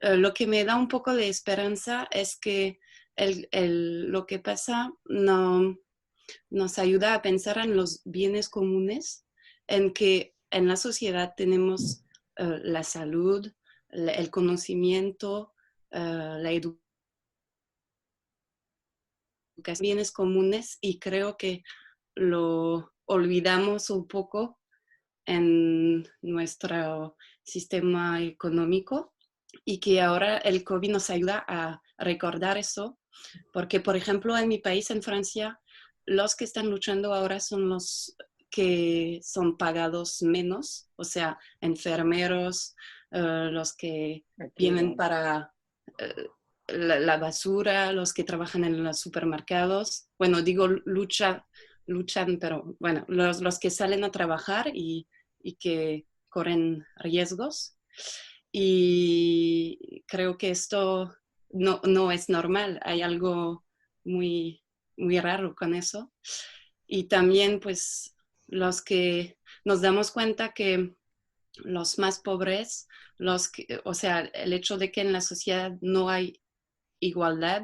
lo que me da un poco de esperanza es que lo que pasa nos ayuda a pensar en los bienes comunes, en que en la sociedad tenemos la salud, el conocimiento, la educación, bienes comunes, y creo que lo olvidamos un poco en nuestro sistema económico y que ahora el COVID nos ayuda a recordar eso, porque por ejemplo en mi país, en Francia, los que están luchando ahora son los que son pagados menos, o sea, enfermeros, los que vienen para la basura, los que trabajan en los supermercados. Bueno, digo luchan, pero bueno, los que salen a trabajar y que corren riesgos. Y creo que esto no es normal, hay algo muy, muy raro con eso. Y también, pues, los que nos damos cuenta que los más pobres, o sea, el hecho de que en la sociedad no hay igualdad,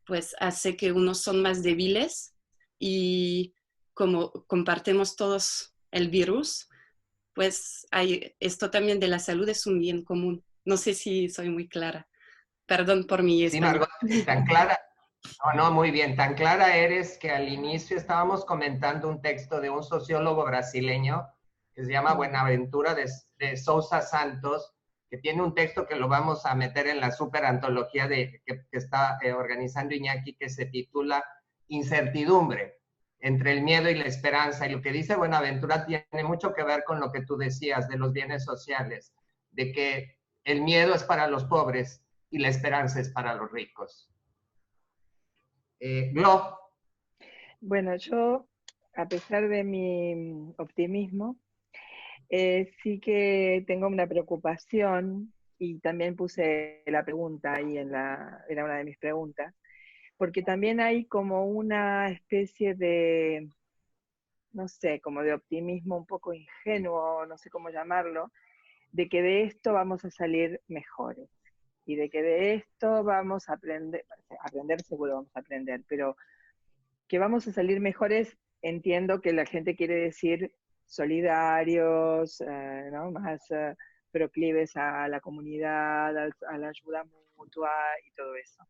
pues hace que unos son más débiles y como compartimos todos el virus, pues esto también de la salud es un bien común. No sé si soy muy clara. Perdón por mi español. Sí, Margot, tan clara. No, muy bien. Tan clara eres que al inicio estábamos comentando un texto de un sociólogo brasileño que se llama Buenaventura de Sousa Santos, que tiene un texto que lo vamos a meter en la super antología que está organizando Iñaki, que se titula Incertidumbre. entre el miedo y la esperanza. Y lo que dice Buenaventura tiene mucho que ver con lo que tú decías de los bienes sociales, de que el miedo es para los pobres y la esperanza es para los ricos. Glo. Bueno, yo, a pesar de mi optimismo, sí que tengo una preocupación, y también puse la pregunta ahí era una de mis preguntas, porque también hay como una especie de, no sé, como de optimismo un poco ingenuo, no sé cómo llamarlo, de que de esto vamos a salir mejores, y de que de esto vamos a aprender seguro vamos a aprender, pero que vamos a salir mejores, entiendo que la gente quiere decir solidarios, ¿no? Más proclives a la comunidad, a la ayuda mutua y todo eso.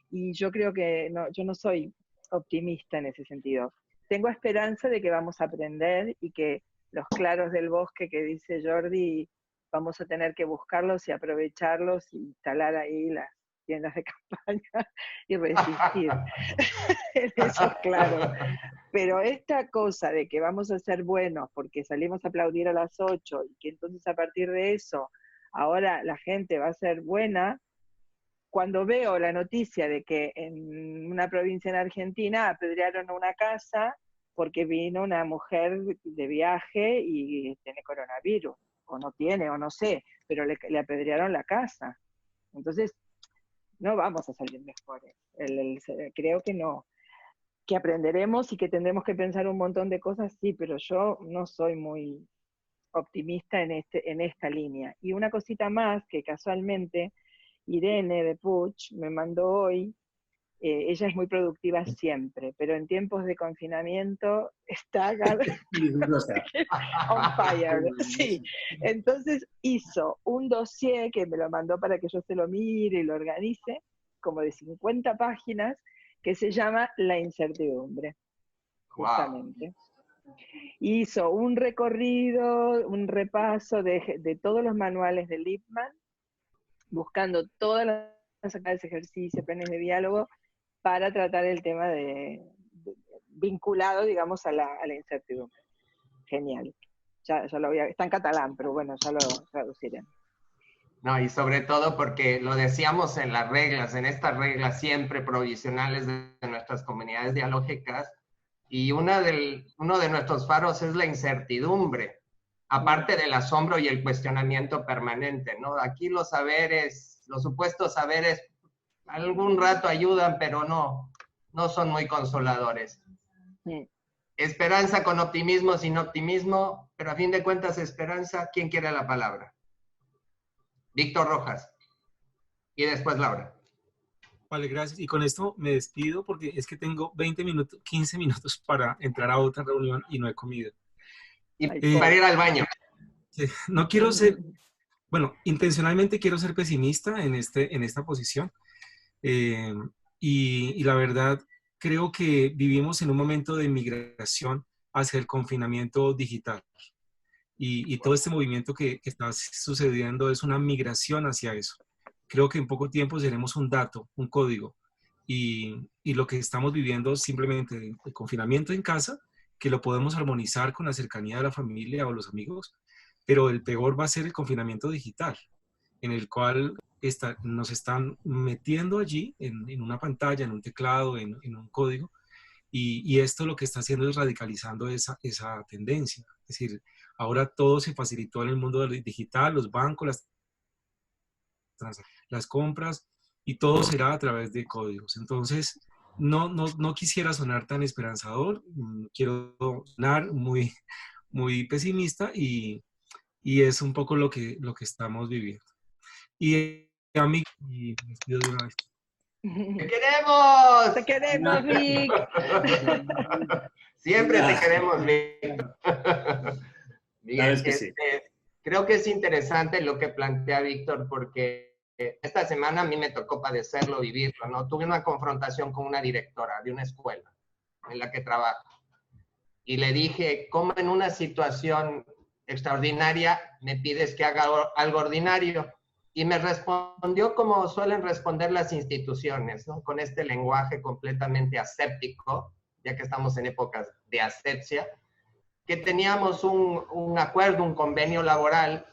Y yo creo que yo no soy optimista en ese sentido. Tengo esperanza de que vamos a aprender y que los claros del bosque que dice Jordi, vamos a tener que buscarlos y aprovecharlos y instalar ahí las tiendas de campaña y resistir. Eso es claro. Pero esta cosa de que vamos a ser buenos porque salimos a aplaudir a las 8 y que entonces a partir de eso ahora la gente va a ser buena, cuando veo la noticia de que en una provincia en Argentina apedrearon una casa porque vino una mujer de viaje y tiene coronavirus, o no tiene, o no sé, pero le apedrearon la casa. Entonces, no vamos a salir mejores. Creo que no. Que aprenderemos y que tendremos que pensar un montón de cosas, sí, pero yo no soy muy optimista en esta línea. Y una cosita más que casualmente Irene de Puig me mandó hoy. Ella es muy productiva siempre, pero en tiempos de confinamiento está on fire. Sí. Entonces hizo un dossier que me lo mandó para que yo se lo mire y lo organice, como de 50 páginas, que se llama La incertidumbre, justamente. Hizo un recorrido, un repaso de todos los manuales de Lippmann, buscando todas las actividades de ejercicio, planes de diálogo, para tratar el tema vinculado, digamos, a la incertidumbre. Genial. Ya lo voy está en catalán, pero bueno, ya lo traduciré. No, y sobre todo porque lo decíamos en las reglas, en estas reglas siempre provisionales de nuestras comunidades dialógicas, y uno de nuestros faros es la incertidumbre, aparte del asombro y el cuestionamiento permanente, ¿no? Aquí los saberes, los supuestos saberes, algún rato ayudan, pero no son muy consoladores. Sí. Esperanza con optimismo, sin optimismo, pero a fin de cuentas esperanza, ¿quién quiere la palabra? Víctor Rojas. Y después Laura. Vale, gracias. Y con esto me despido porque es que tengo 15 minutos para entrar a otra reunión y no he comido. Y para ir al baño. No quiero ser, bueno, intencionalmente quiero ser pesimista en esta posición. Y la verdad, creo que vivimos en un momento de migración hacia el confinamiento digital. Y todo este movimiento que está sucediendo es una migración hacia eso. Creo que en poco tiempo seremos un dato, un código. Y lo que estamos viviendo es simplemente el confinamiento en casa, que lo podemos armonizar con la cercanía de la familia o los amigos, pero el peor va a ser el confinamiento digital, en el cual nos están metiendo allí en una pantalla, en un teclado, en un código, y esto lo que está haciendo es radicalizando esa tendencia. Es decir, ahora todo se facilitó en el mundo digital, los bancos, las compras, y todo será a través de códigos. Entonces, no quisiera sonar tan esperanzador, quiero sonar muy, muy pesimista, y es un poco lo que estamos viviendo. Y a mí, y me despido de una vez. ¡Te queremos! ¡Te queremos, Vic! Siempre te queremos, Vic. Bien, sí. Creo que es interesante lo que plantea Víctor, porque esta semana a mí me tocó padecerlo, vivirlo, ¿no? Tuve una confrontación con una directora de una escuela en la que trabajo. Y le dije, ¿cómo en una situación extraordinaria me pides que haga algo ordinario? Y me respondió como suelen responder las instituciones, ¿no? Con este lenguaje completamente aséptico, ya que estamos en épocas de asepsia, que teníamos un acuerdo, un convenio laboral,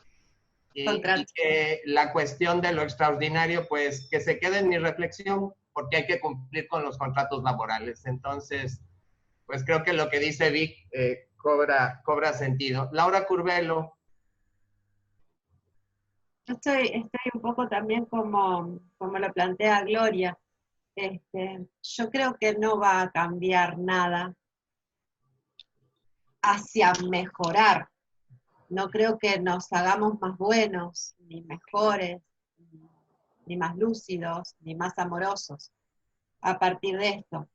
y que la cuestión de lo extraordinario, pues que se quede en mi reflexión, porque hay que cumplir con los contratos laborales. Entonces, pues creo que lo que dice Vic cobra sentido. Laura Curvelo. Yo estoy un poco también como lo plantea Gloria. Yo creo que no va a cambiar nada hacia mejorar. No creo que nos hagamos más buenos, ni mejores, ni más lúcidos, ni más amorosos a partir de esto.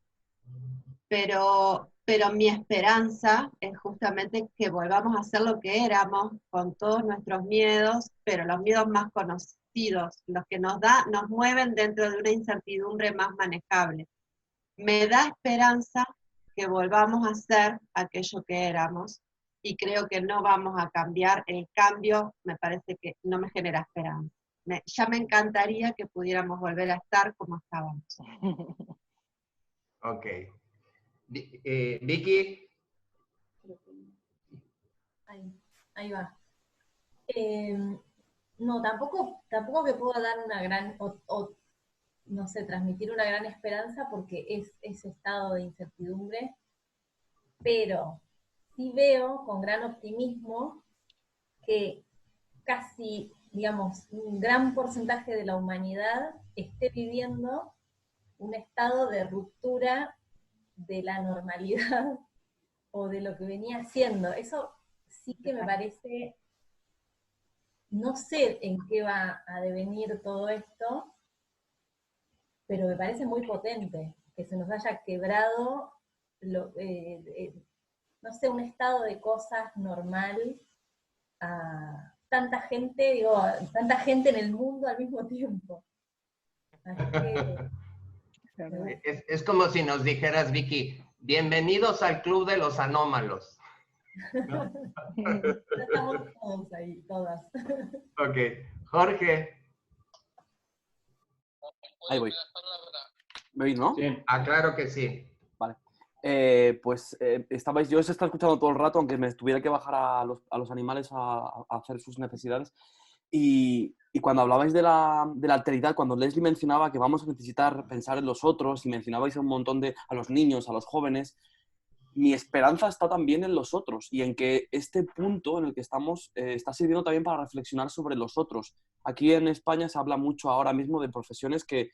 Pero mi esperanza es justamente que volvamos a ser lo que éramos, con todos nuestros miedos, pero los miedos más conocidos, los que nos mueven dentro de una incertidumbre más manejable. Me da esperanza que volvamos a ser aquello que éramos, y creo que no vamos a cambiar. El cambio me parece que no me genera esperanza. Ya me encantaría que pudiéramos volver a estar como estábamos. Ok. Vicky. Ahí va. No, tampoco que pueda dar una gran, no sé, transmitir una gran esperanza, porque es ese estado de incertidumbre, pero sí veo con gran optimismo que casi, digamos, un gran porcentaje de la humanidad esté viviendo un estado de ruptura de la normalidad o de lo que venía siendo. Eso sí que me parece, no sé en qué va a devenir todo esto, pero me parece muy potente que se nos haya quebrado, no sé, un estado de cosas normal a tanta gente, tanta gente en el mundo al mismo tiempo. Así que... Es como si nos dijeras, Vicky, bienvenidos al club de los anómalos. ¿No? Estamos todos ahí, todas. Ok. Jorge. Ahí voy. ¿Me oís, no? Sí. Ah, claro que sí. Vale. Yo os estaba escuchando todo el rato, aunque me tuviera que bajar a los animales a hacer sus necesidades. Y cuando hablabais de la alteridad, cuando Leslie mencionaba que vamos a necesitar pensar en los otros, y mencionabais un montón a los niños, a los jóvenes, mi esperanza está también en los otros, y en que este punto en el que estamos está sirviendo también para reflexionar sobre los otros. Aquí en España se habla mucho ahora mismo de profesiones que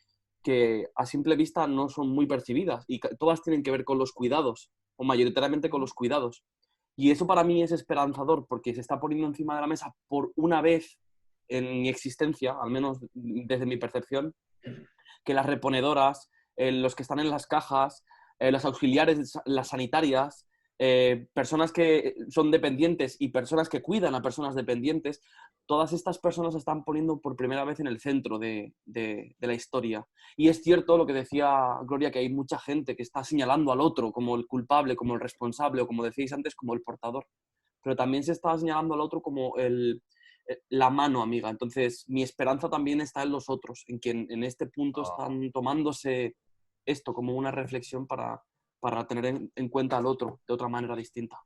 a simple vista no son muy percibidas, y todas tienen que ver con los cuidados, o mayoritariamente con los cuidados. Y eso para mí es esperanzador, porque se está poniendo encima de la mesa por una vez en mi existencia, al menos desde mi percepción, que las reponedoras, los que están en las cajas, los auxiliares, las sanitarias, personas que son dependientes y personas que cuidan a personas dependientes, todas estas personas se están poniendo por primera vez en el centro de la historia. Y es cierto lo que decía Gloria, que hay mucha gente que está señalando al otro como el culpable, como el responsable, o como decíais antes, como el portador. Pero también se está señalando al otro como la mano amiga. Entonces, mi esperanza también está en los otros, en quien en este punto están tomándose esto como una reflexión para tener en cuenta al otro de otra manera distinta.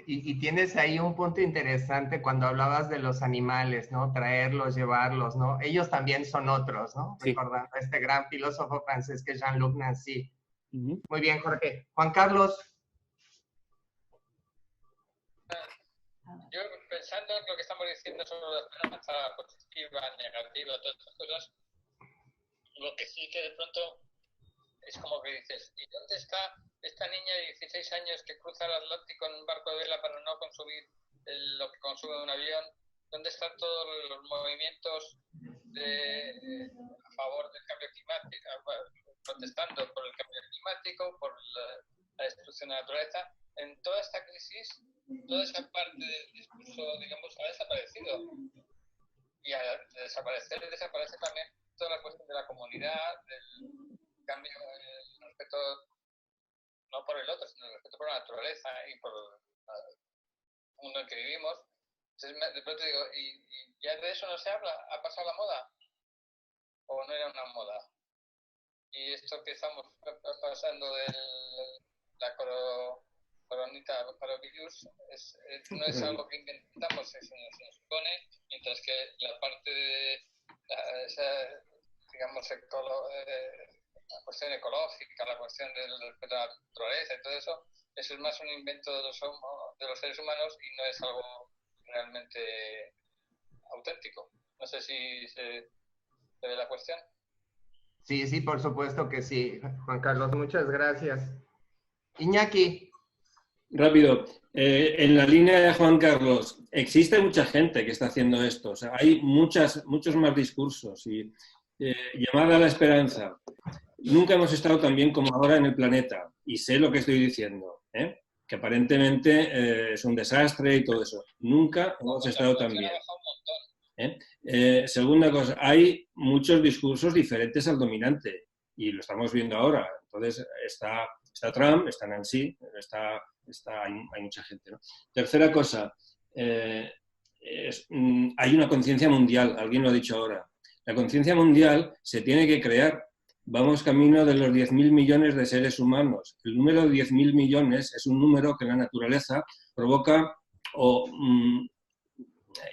Y tienes ahí un punto interesante cuando hablabas de los animales, ¿no? Traerlos, llevarlos, ¿no? Ellos también son otros, ¿no? Sí. Recordando a este gran filósofo francés que es Jean-Luc Nancy. Muy bien, Jorge. Juan Carlos. Yo, pensando en lo que estamos diciendo sobre la esperanza positiva, negativa, todas estas cosas, lo que sí que de pronto es como que dices, ¿y dónde está esta niña de 16 años que cruza el Atlántico en un barco de vela para no consumir lo que consume un avión? ¿Dónde están todos los movimientos a favor del cambio climático, protestando por el cambio climático, por la destrucción de la naturaleza? En toda esta crisis, toda esa parte del discurso, digamos, ha desaparecido. Y al desaparecer, desaparece también toda la cuestión de la comunidad, del cambio, el respeto, no por el otro, sino el respeto por la naturaleza y por el mundo en que vivimos. Entonces, de pronto digo, ¿y ya de eso no se habla? ¿Ha pasado la moda? ¿O no era una moda? Y esto que estamos pasando del la coronavirus no es algo que inventamos, se nos supone, mientras que la parte de digamos, la cuestión ecológica, la cuestión del respeto a la naturaleza y todo eso es más un invento de los seres humanos y no es algo realmente auténtico. No sé si se ve la cuestión. Sí, sí, por supuesto que sí, Juan Carlos, muchas gracias. Iñaki. Rápido, en la línea de Juan Carlos, existe mucha gente que está haciendo esto, o sea, hay muchos más discursos y llamada a la esperanza. Nunca hemos estado tan bien como ahora en el planeta y sé lo que estoy diciendo, que aparentemente es un desastre y todo eso. Nunca hemos estado tan bien. Segunda cosa, hay muchos discursos diferentes al dominante y lo estamos viendo ahora. Entonces está Trump, está Nancy, hay mucha gente, ¿no? Tercera cosa, hay una conciencia mundial, alguien lo ha dicho ahora. La conciencia mundial se tiene que crear. Vamos camino de los 10.000 millones de seres humanos. El número de 10.000 millones es un número que la naturaleza provoca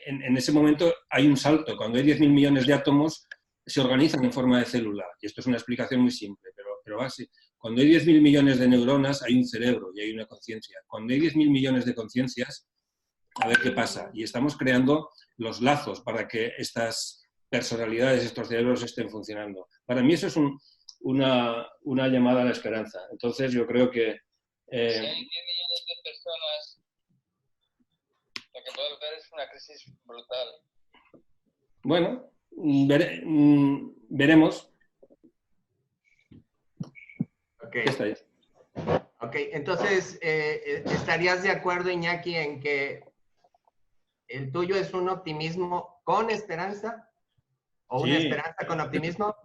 en ese momento hay un salto. Cuando hay 10.000 millones de átomos, se organizan en forma de célula. Y esto es una explicación muy simple, pero así. Cuando hay 10.000 millones de neuronas, hay un cerebro y hay una conciencia. Cuando hay 10.000 millones de conciencias, a ver qué pasa. Y estamos creando los lazos para que estas personalidades, estos cerebros estén funcionando. Para mí eso es una llamada a la esperanza. Entonces yo creo que... Si hay 10 millones de personas, lo que puede haber es una crisis brutal. Bueno, veremos. Ok, entonces, ¿estarías de acuerdo, Iñaki, en que el tuyo es un optimismo con esperanza? ¿O una esperanza con optimismo?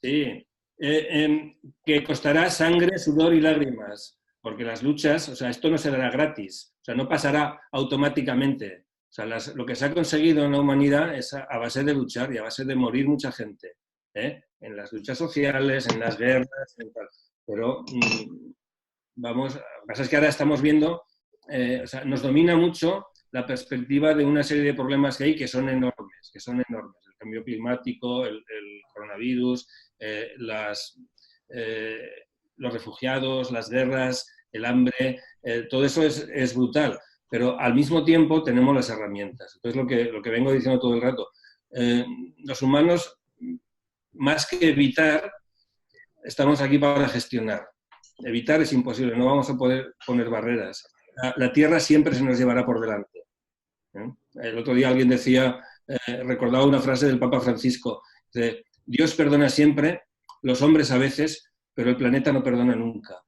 Sí. Que costará sangre, sudor y lágrimas, porque las luchas, o sea, esto no se dará gratis, o sea, no pasará automáticamente. O sea, lo que se ha conseguido en la humanidad es a base de luchar y a base de morir mucha gente, en las luchas sociales, en las guerras, en tal. Pero, vamos, lo que pasa es que ahora estamos viendo, o sea, nos domina mucho la perspectiva de una serie de problemas que hay que son enormes, El cambio climático, el coronavirus, los refugiados, las guerras, el hambre, todo eso es brutal. Pero al mismo tiempo tenemos las herramientas. Entonces, lo que vengo diciendo todo el rato, los humanos, más que evitar, estamos aquí para gestionar. Evitar es imposible, no vamos a poder poner barreras. La tierra siempre se nos llevará por delante. El otro día alguien decía, recordaba una frase del Papa Francisco, de Dios perdona siempre, los hombres a veces, pero el planeta no perdona nunca.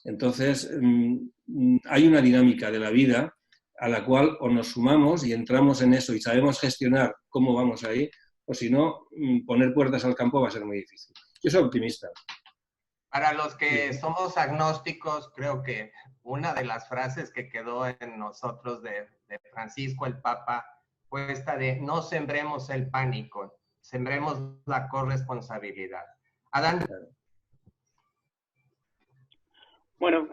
Entonces, hay una dinámica de la vida a la cual o nos sumamos y entramos en eso y sabemos gestionar cómo vamos ahí, o si no, poner puertas al campo va a ser muy difícil. Yo soy optimista. Para los que somos agnósticos, creo que una de las frases que quedó en nosotros de Francisco el Papa fue esta de no sembremos el pánico, sembremos la corresponsabilidad. Adán. Bueno,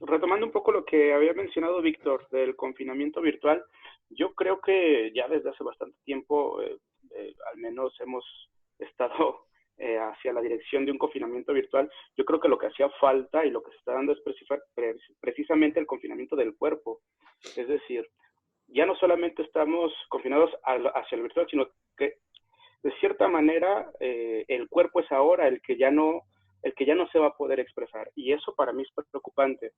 retomando un poco lo que había mencionado Víctor del confinamiento virtual, yo creo que ya desde hace bastante tiempo, al menos hemos estado hacia la dirección de un confinamiento virtual. Yo creo que lo que hacía falta y lo que se está dando es precisamente el confinamiento del cuerpo. Es decir, ya no solamente estamos confinados hacia el virtual, sino que de cierta manera el cuerpo es ahora el que ya no se va a poder expresar. Y eso para mí es preocupante.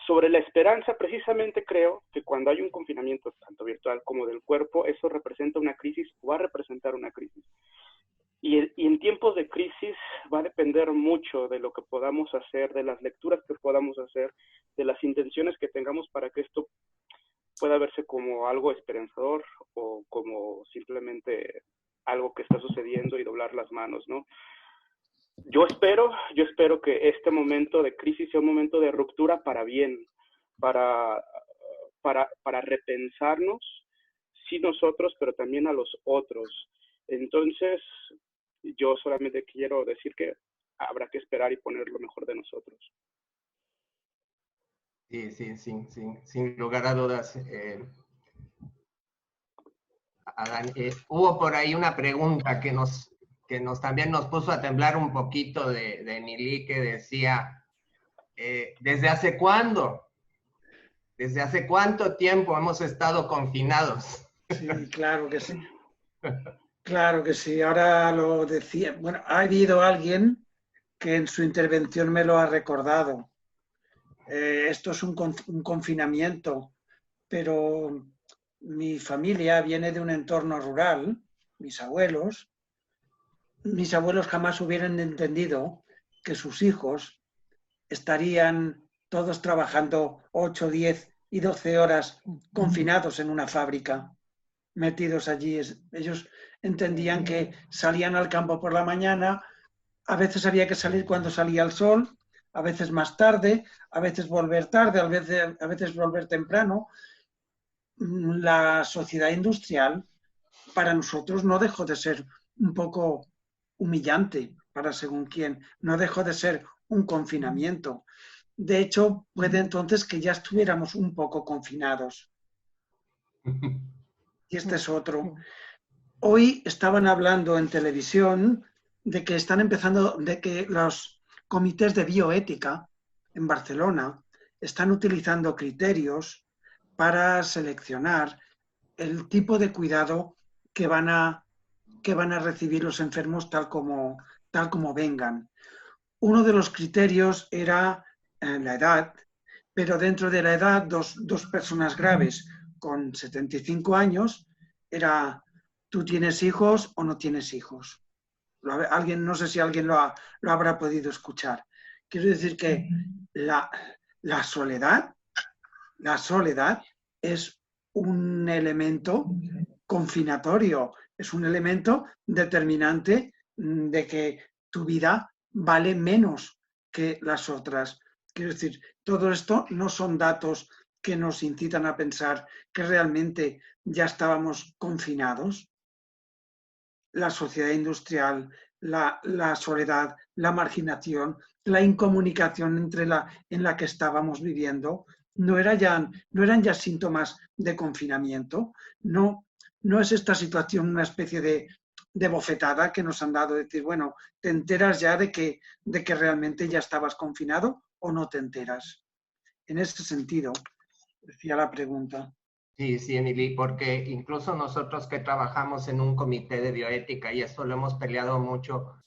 Sobre la esperanza, precisamente creo que cuando hay un confinamiento tanto virtual como del cuerpo, eso representa una crisis o va a representar una crisis. Y en tiempos de crisis va a depender mucho de lo que podamos hacer, de las lecturas que podamos hacer, de las intenciones que tengamos para que esto pueda verse como algo esperanzador o como simplemente algo que está sucediendo y doblar las manos, ¿no? Yo espero que este momento de crisis sea un momento de ruptura para bien, para repensarnos, sí nosotros, pero también a los otros. Entonces, yo solamente quiero decir que habrá que esperar y poner lo mejor de nosotros. Sí, sin lugar a dudas. Adán, hubo por ahí una pregunta que también nos puso a temblar un poquito de Emily, que decía, ¿desde hace cuándo? ¿Desde hace cuánto tiempo hemos estado confinados? Sí, claro que sí. Claro que sí. Ahora lo decía. Bueno, ha habido alguien que en su intervención me lo ha recordado. Esto es un confinamiento, pero mi familia viene de un entorno rural, mis abuelos jamás hubieran entendido que sus hijos estarían todos trabajando 8, 10 y 12 horas confinados en una fábrica, metidos allí. Ellos entendían que salían al campo por la mañana, a veces había que salir cuando salía el sol, a veces más tarde, a veces volver tarde, a veces volver temprano. La sociedad industrial para nosotros no dejó de ser un poco humillante para según quién, no dejó de ser un confinamiento. De hecho, puede entonces que ya estuviéramos un poco confinados. Y este es otro. Hoy estaban hablando en televisión de que están empezando, de que los comités de bioética en Barcelona están utilizando criterios para seleccionar el tipo de cuidado que van a recibir los enfermos tal como vengan. Uno de los criterios era la edad, pero dentro de la edad, dos personas graves con 75 años era, ¿tú tienes hijos o no tienes hijos? No sé si alguien lo habrá podido escuchar. Quiero decir que la soledad es un elemento confinatorio, es un elemento determinante de que tu vida vale menos que las otras. Quiero decir, todo esto no son datos que nos incitan a pensar que realmente ya estábamos confinados. La sociedad industrial, la soledad, la marginación, la incomunicación en la que estábamos viviendo, no eran ya síntomas de confinamiento. No es esta situación una especie de bofetada que nos han dado, decir, bueno, ¿te enteras ya de que realmente ya estabas confinado o no te enteras? En ese sentido, decía la pregunta. Sí, Emily, porque incluso nosotros que trabajamos en un comité de bioética, y esto lo hemos peleado mucho,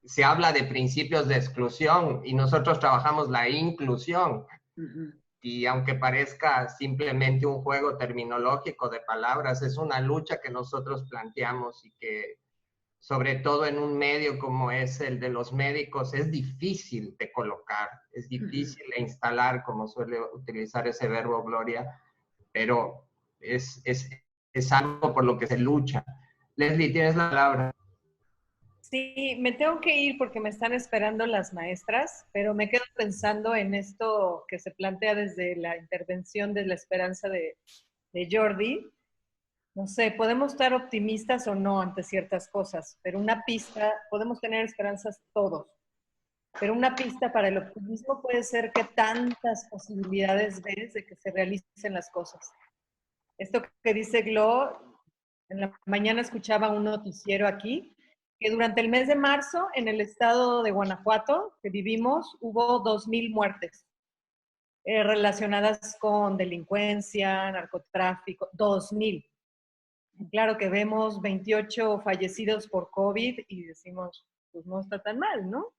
se habla de principios de exclusión y nosotros trabajamos la inclusión. Y aunque parezca simplemente un juego terminológico de palabras, es una lucha que nosotros planteamos y que, sobre todo en un medio como es el de los médicos, es difícil de colocar, es difícil de instalar, como suele utilizar ese verbo Gloria, pero es algo por lo que se lucha. Leslie, tienes la palabra. Sí, me tengo que ir porque me están esperando las maestras, pero me quedo pensando en esto que se plantea desde la intervención de la esperanza de Jordi. No sé, podemos estar optimistas o no ante ciertas cosas, pero una pista, podemos tener esperanzas todos, pero una pista para el optimismo puede ser que tantas posibilidades ves de que se realicen las cosas. Esto que dice Glo, en la mañana escuchaba un noticiero aquí, que durante el mes de marzo en el estado de Guanajuato que vivimos hubo 2,000 muertes relacionadas con delincuencia, narcotráfico, 2,000. Claro que vemos 28 fallecidos por COVID y decimos, pues no está tan mal, ¿no?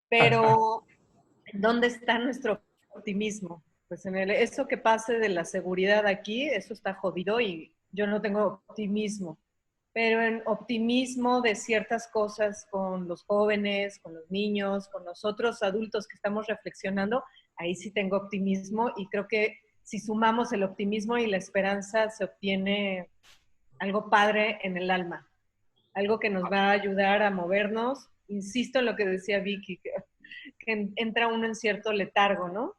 Pero, ¿dónde está nuestro optimismo? Pues eso que pase de la seguridad aquí, eso está jodido y yo no tengo optimismo. Pero en optimismo de ciertas cosas con los jóvenes, con los niños, con nosotros adultos que estamos reflexionando, ahí sí tengo optimismo y creo que si sumamos el optimismo y la esperanza se obtiene algo padre en el alma, algo que nos va a ayudar a movernos. Insisto en lo que decía Vicky, que entra uno en cierto letargo, ¿no?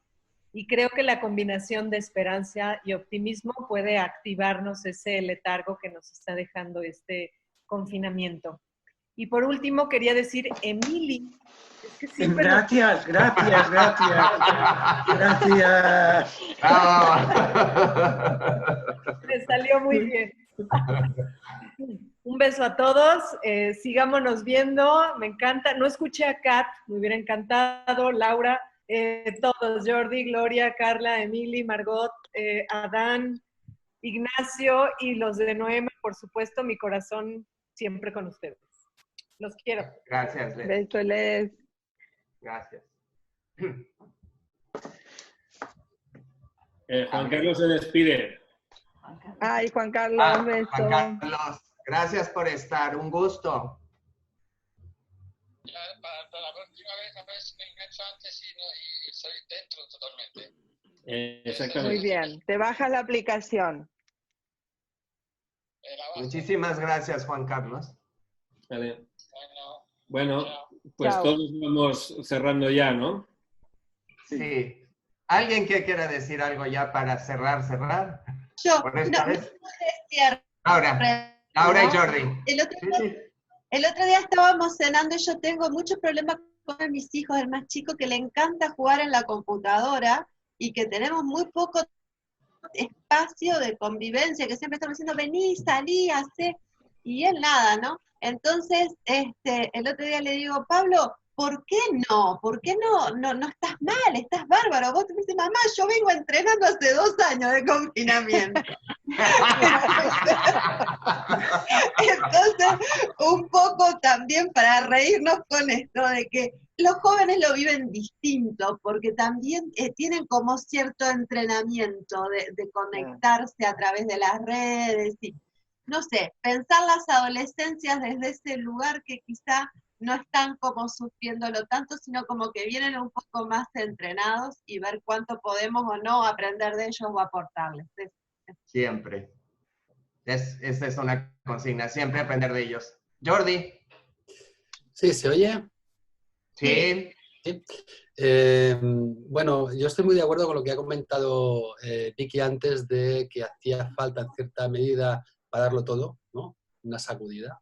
Y creo que la combinación de esperanza y optimismo puede activarnos ese letargo que nos está dejando este confinamiento. Y por último, quería decir Emily. Es que siempre Gracias. Gracias. Me salió muy bien. Un beso a todos, sigámonos viendo, me encanta. No escuché a Kat, me hubiera encantado, Laura, todos, Jordi, Gloria, Carla, Emily, Margot, Adán, Ignacio y los de Noema, por supuesto, mi corazón siempre con ustedes. Los quiero. Gracias, Les. Beso, Les. Gracias. Juan Carlos se despide. Ay, Juan Carlos, beso. Juan Carlos, gracias por estar, un gusto. Ya, para la próxima vez, a ver si me engancho antes y soy dentro totalmente. Exactamente. Muy bien, te bajas la aplicación. Muchísimas gracias, Juan Carlos. Vale. Bueno, pues Chao. todos vamos cerrando ya, ¿no? Sí. ¿Alguien que quiera decir algo ya para cerrar? Yo, Por esta no, vez. no decía, Laura y Jordi. El otro día estábamos cenando y yo tengo muchos problemas con mis hijos, el más chico que le encanta jugar en la computadora y que tenemos muy poco espacio de convivencia, que siempre estamos diciendo, vení, salí, hacé, y él nada, ¿no? Entonces, el otro día le digo, Pablo, ¿por qué no? ¿Por qué no estás mal? Estás bárbaro. Vos me dices, mamá, yo vengo entrenando hace 2 años de confinamiento. Entonces, un poco también para reírnos con esto de que los jóvenes lo viven distinto, porque también tienen como cierto entrenamiento de conectarse a través de las redes y, no sé, pensar las adolescencias desde ese lugar que quizá no están como sufriéndolo tanto, sino como que vienen un poco más entrenados y ver cuánto podemos o no aprender de ellos o aportarles. Siempre. Esta es una consigna, siempre aprender de ellos. Jordi. Sí, ¿se oye? Sí. Sí. Bueno, yo estoy muy de acuerdo con lo que ha comentado Vicky antes de que hacía falta en cierta medida para darlo todo, ¿no? Una sacudida.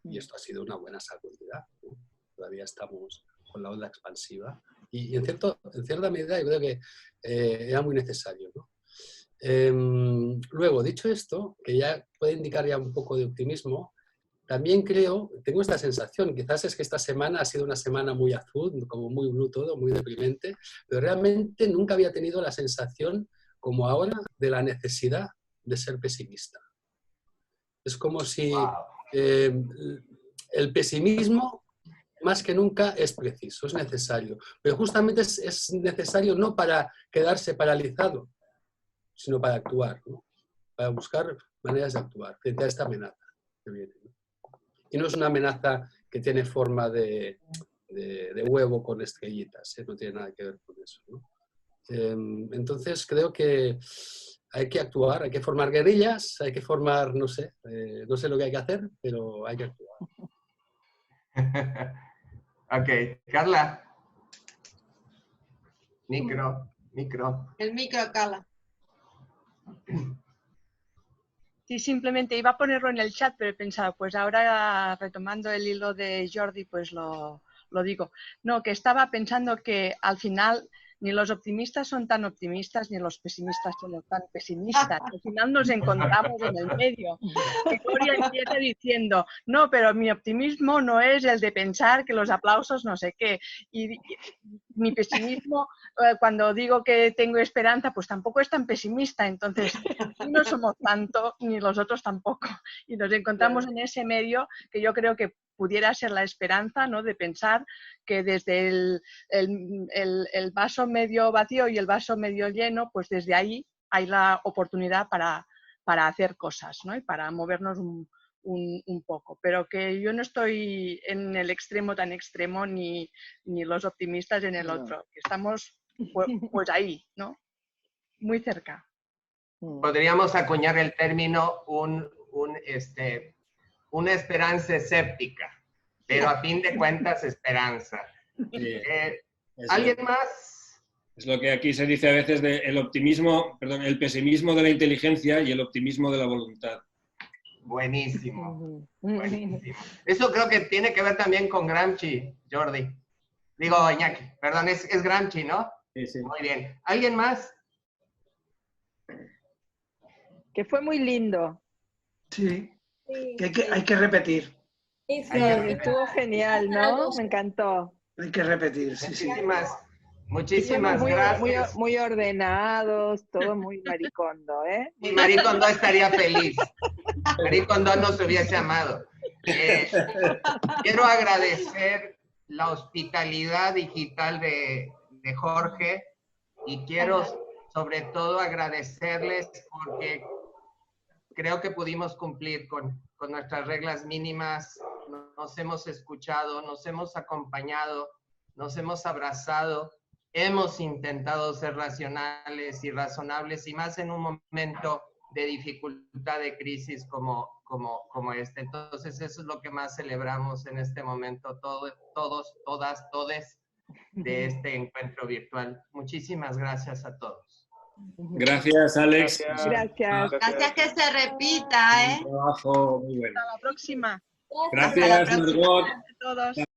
Y esto ha sido una buena sacudida, ¿no? Todavía estamos con la ola expansiva. Y en cierta medida yo creo que era muy necesario, ¿no? Luego, dicho esto, que ya puede indicar ya un poco de optimismo, también tengo esta sensación, quizás es que esta semana ha sido una semana muy azul, como muy blue todo, muy deprimente, pero realmente nunca había tenido la sensación, como ahora, de la necesidad de ser pesimista. Es como si el pesimismo, más que nunca, es preciso, es necesario. Pero justamente es necesario no para quedarse paralizado, sino para actuar, ¿no? Para buscar maneras de actuar frente a esta amenaza que viene, ¿no? Y no es una amenaza que tiene forma de huevo con estrellitas, ¿eh? No tiene nada que ver con eso, ¿no? Entonces creo que hay que actuar, hay que formar guerrillas, hay que formar, no sé lo que hay que hacer, pero hay que actuar. Ok, Carla. Micro. El micro, Carla. Sí, simplemente iba a ponerlo en el chat, pero he pensado, pues ahora retomando el hilo de Jordi, pues lo digo. No, que estaba pensando que al final ni los optimistas son tan optimistas, ni los pesimistas son tan pesimistas. Al final nos encontramos en el medio. Y Gloria empieza diciendo, no, pero mi optimismo no es el de pensar que los aplausos no sé qué. Y mi pesimismo, cuando digo que tengo esperanza, pues tampoco es tan pesimista. Entonces, no somos tanto, ni los otros tampoco. Y nos encontramos en ese medio que yo creo que pudiera ser la esperanza, ¿no? De pensar que desde el vaso medio vacío y el vaso medio lleno, pues desde ahí hay la oportunidad para hacer cosas, ¿no? Y para movernos un poco. Pero que yo no estoy en el extremo tan extremo ni los optimistas en el otro. Que estamos pues ahí, ¿no? Muy cerca. Podríamos acuñar el término una esperanza escéptica, pero a fin de cuentas esperanza. ¿Alguien más? Es lo que aquí se dice a veces de el pesimismo de la inteligencia y el optimismo de la voluntad. Buenísimo, buenísimo. Eso creo que tiene que ver también con Gramsci, Jordi. Digo, Iñaki, perdón, es Gramsci, ¿no? Sí, sí. Muy bien. ¿Alguien más? Que fue muy lindo. Sí, que hay que repetir. Sí, estuvo genial, ¿no? Me encantó. Hay que repetir, sí, sí. Muchísimas gracias. Muy ordenados, todo muy maricondo, ¿eh? Y Maricondo estaría feliz. Maricondo nos hubiese amado. Quiero agradecer la hospitalidad digital de Jorge y quiero sobre todo agradecerles porque creo que pudimos cumplir con nuestras reglas mínimas, nos hemos escuchado, nos hemos acompañado, nos hemos abrazado, hemos intentado ser racionales y razonables y más en un momento de dificultad, de crisis como este. Entonces eso es lo que más celebramos en este momento, todos, todas, todes de este encuentro virtual. Muchísimas gracias a todos. Gracias, Alex. Gracias. Gracias, que se repita, ¿eh? Un trabajo muy bueno. Hasta la próxima. Gracias, Margot. A todos.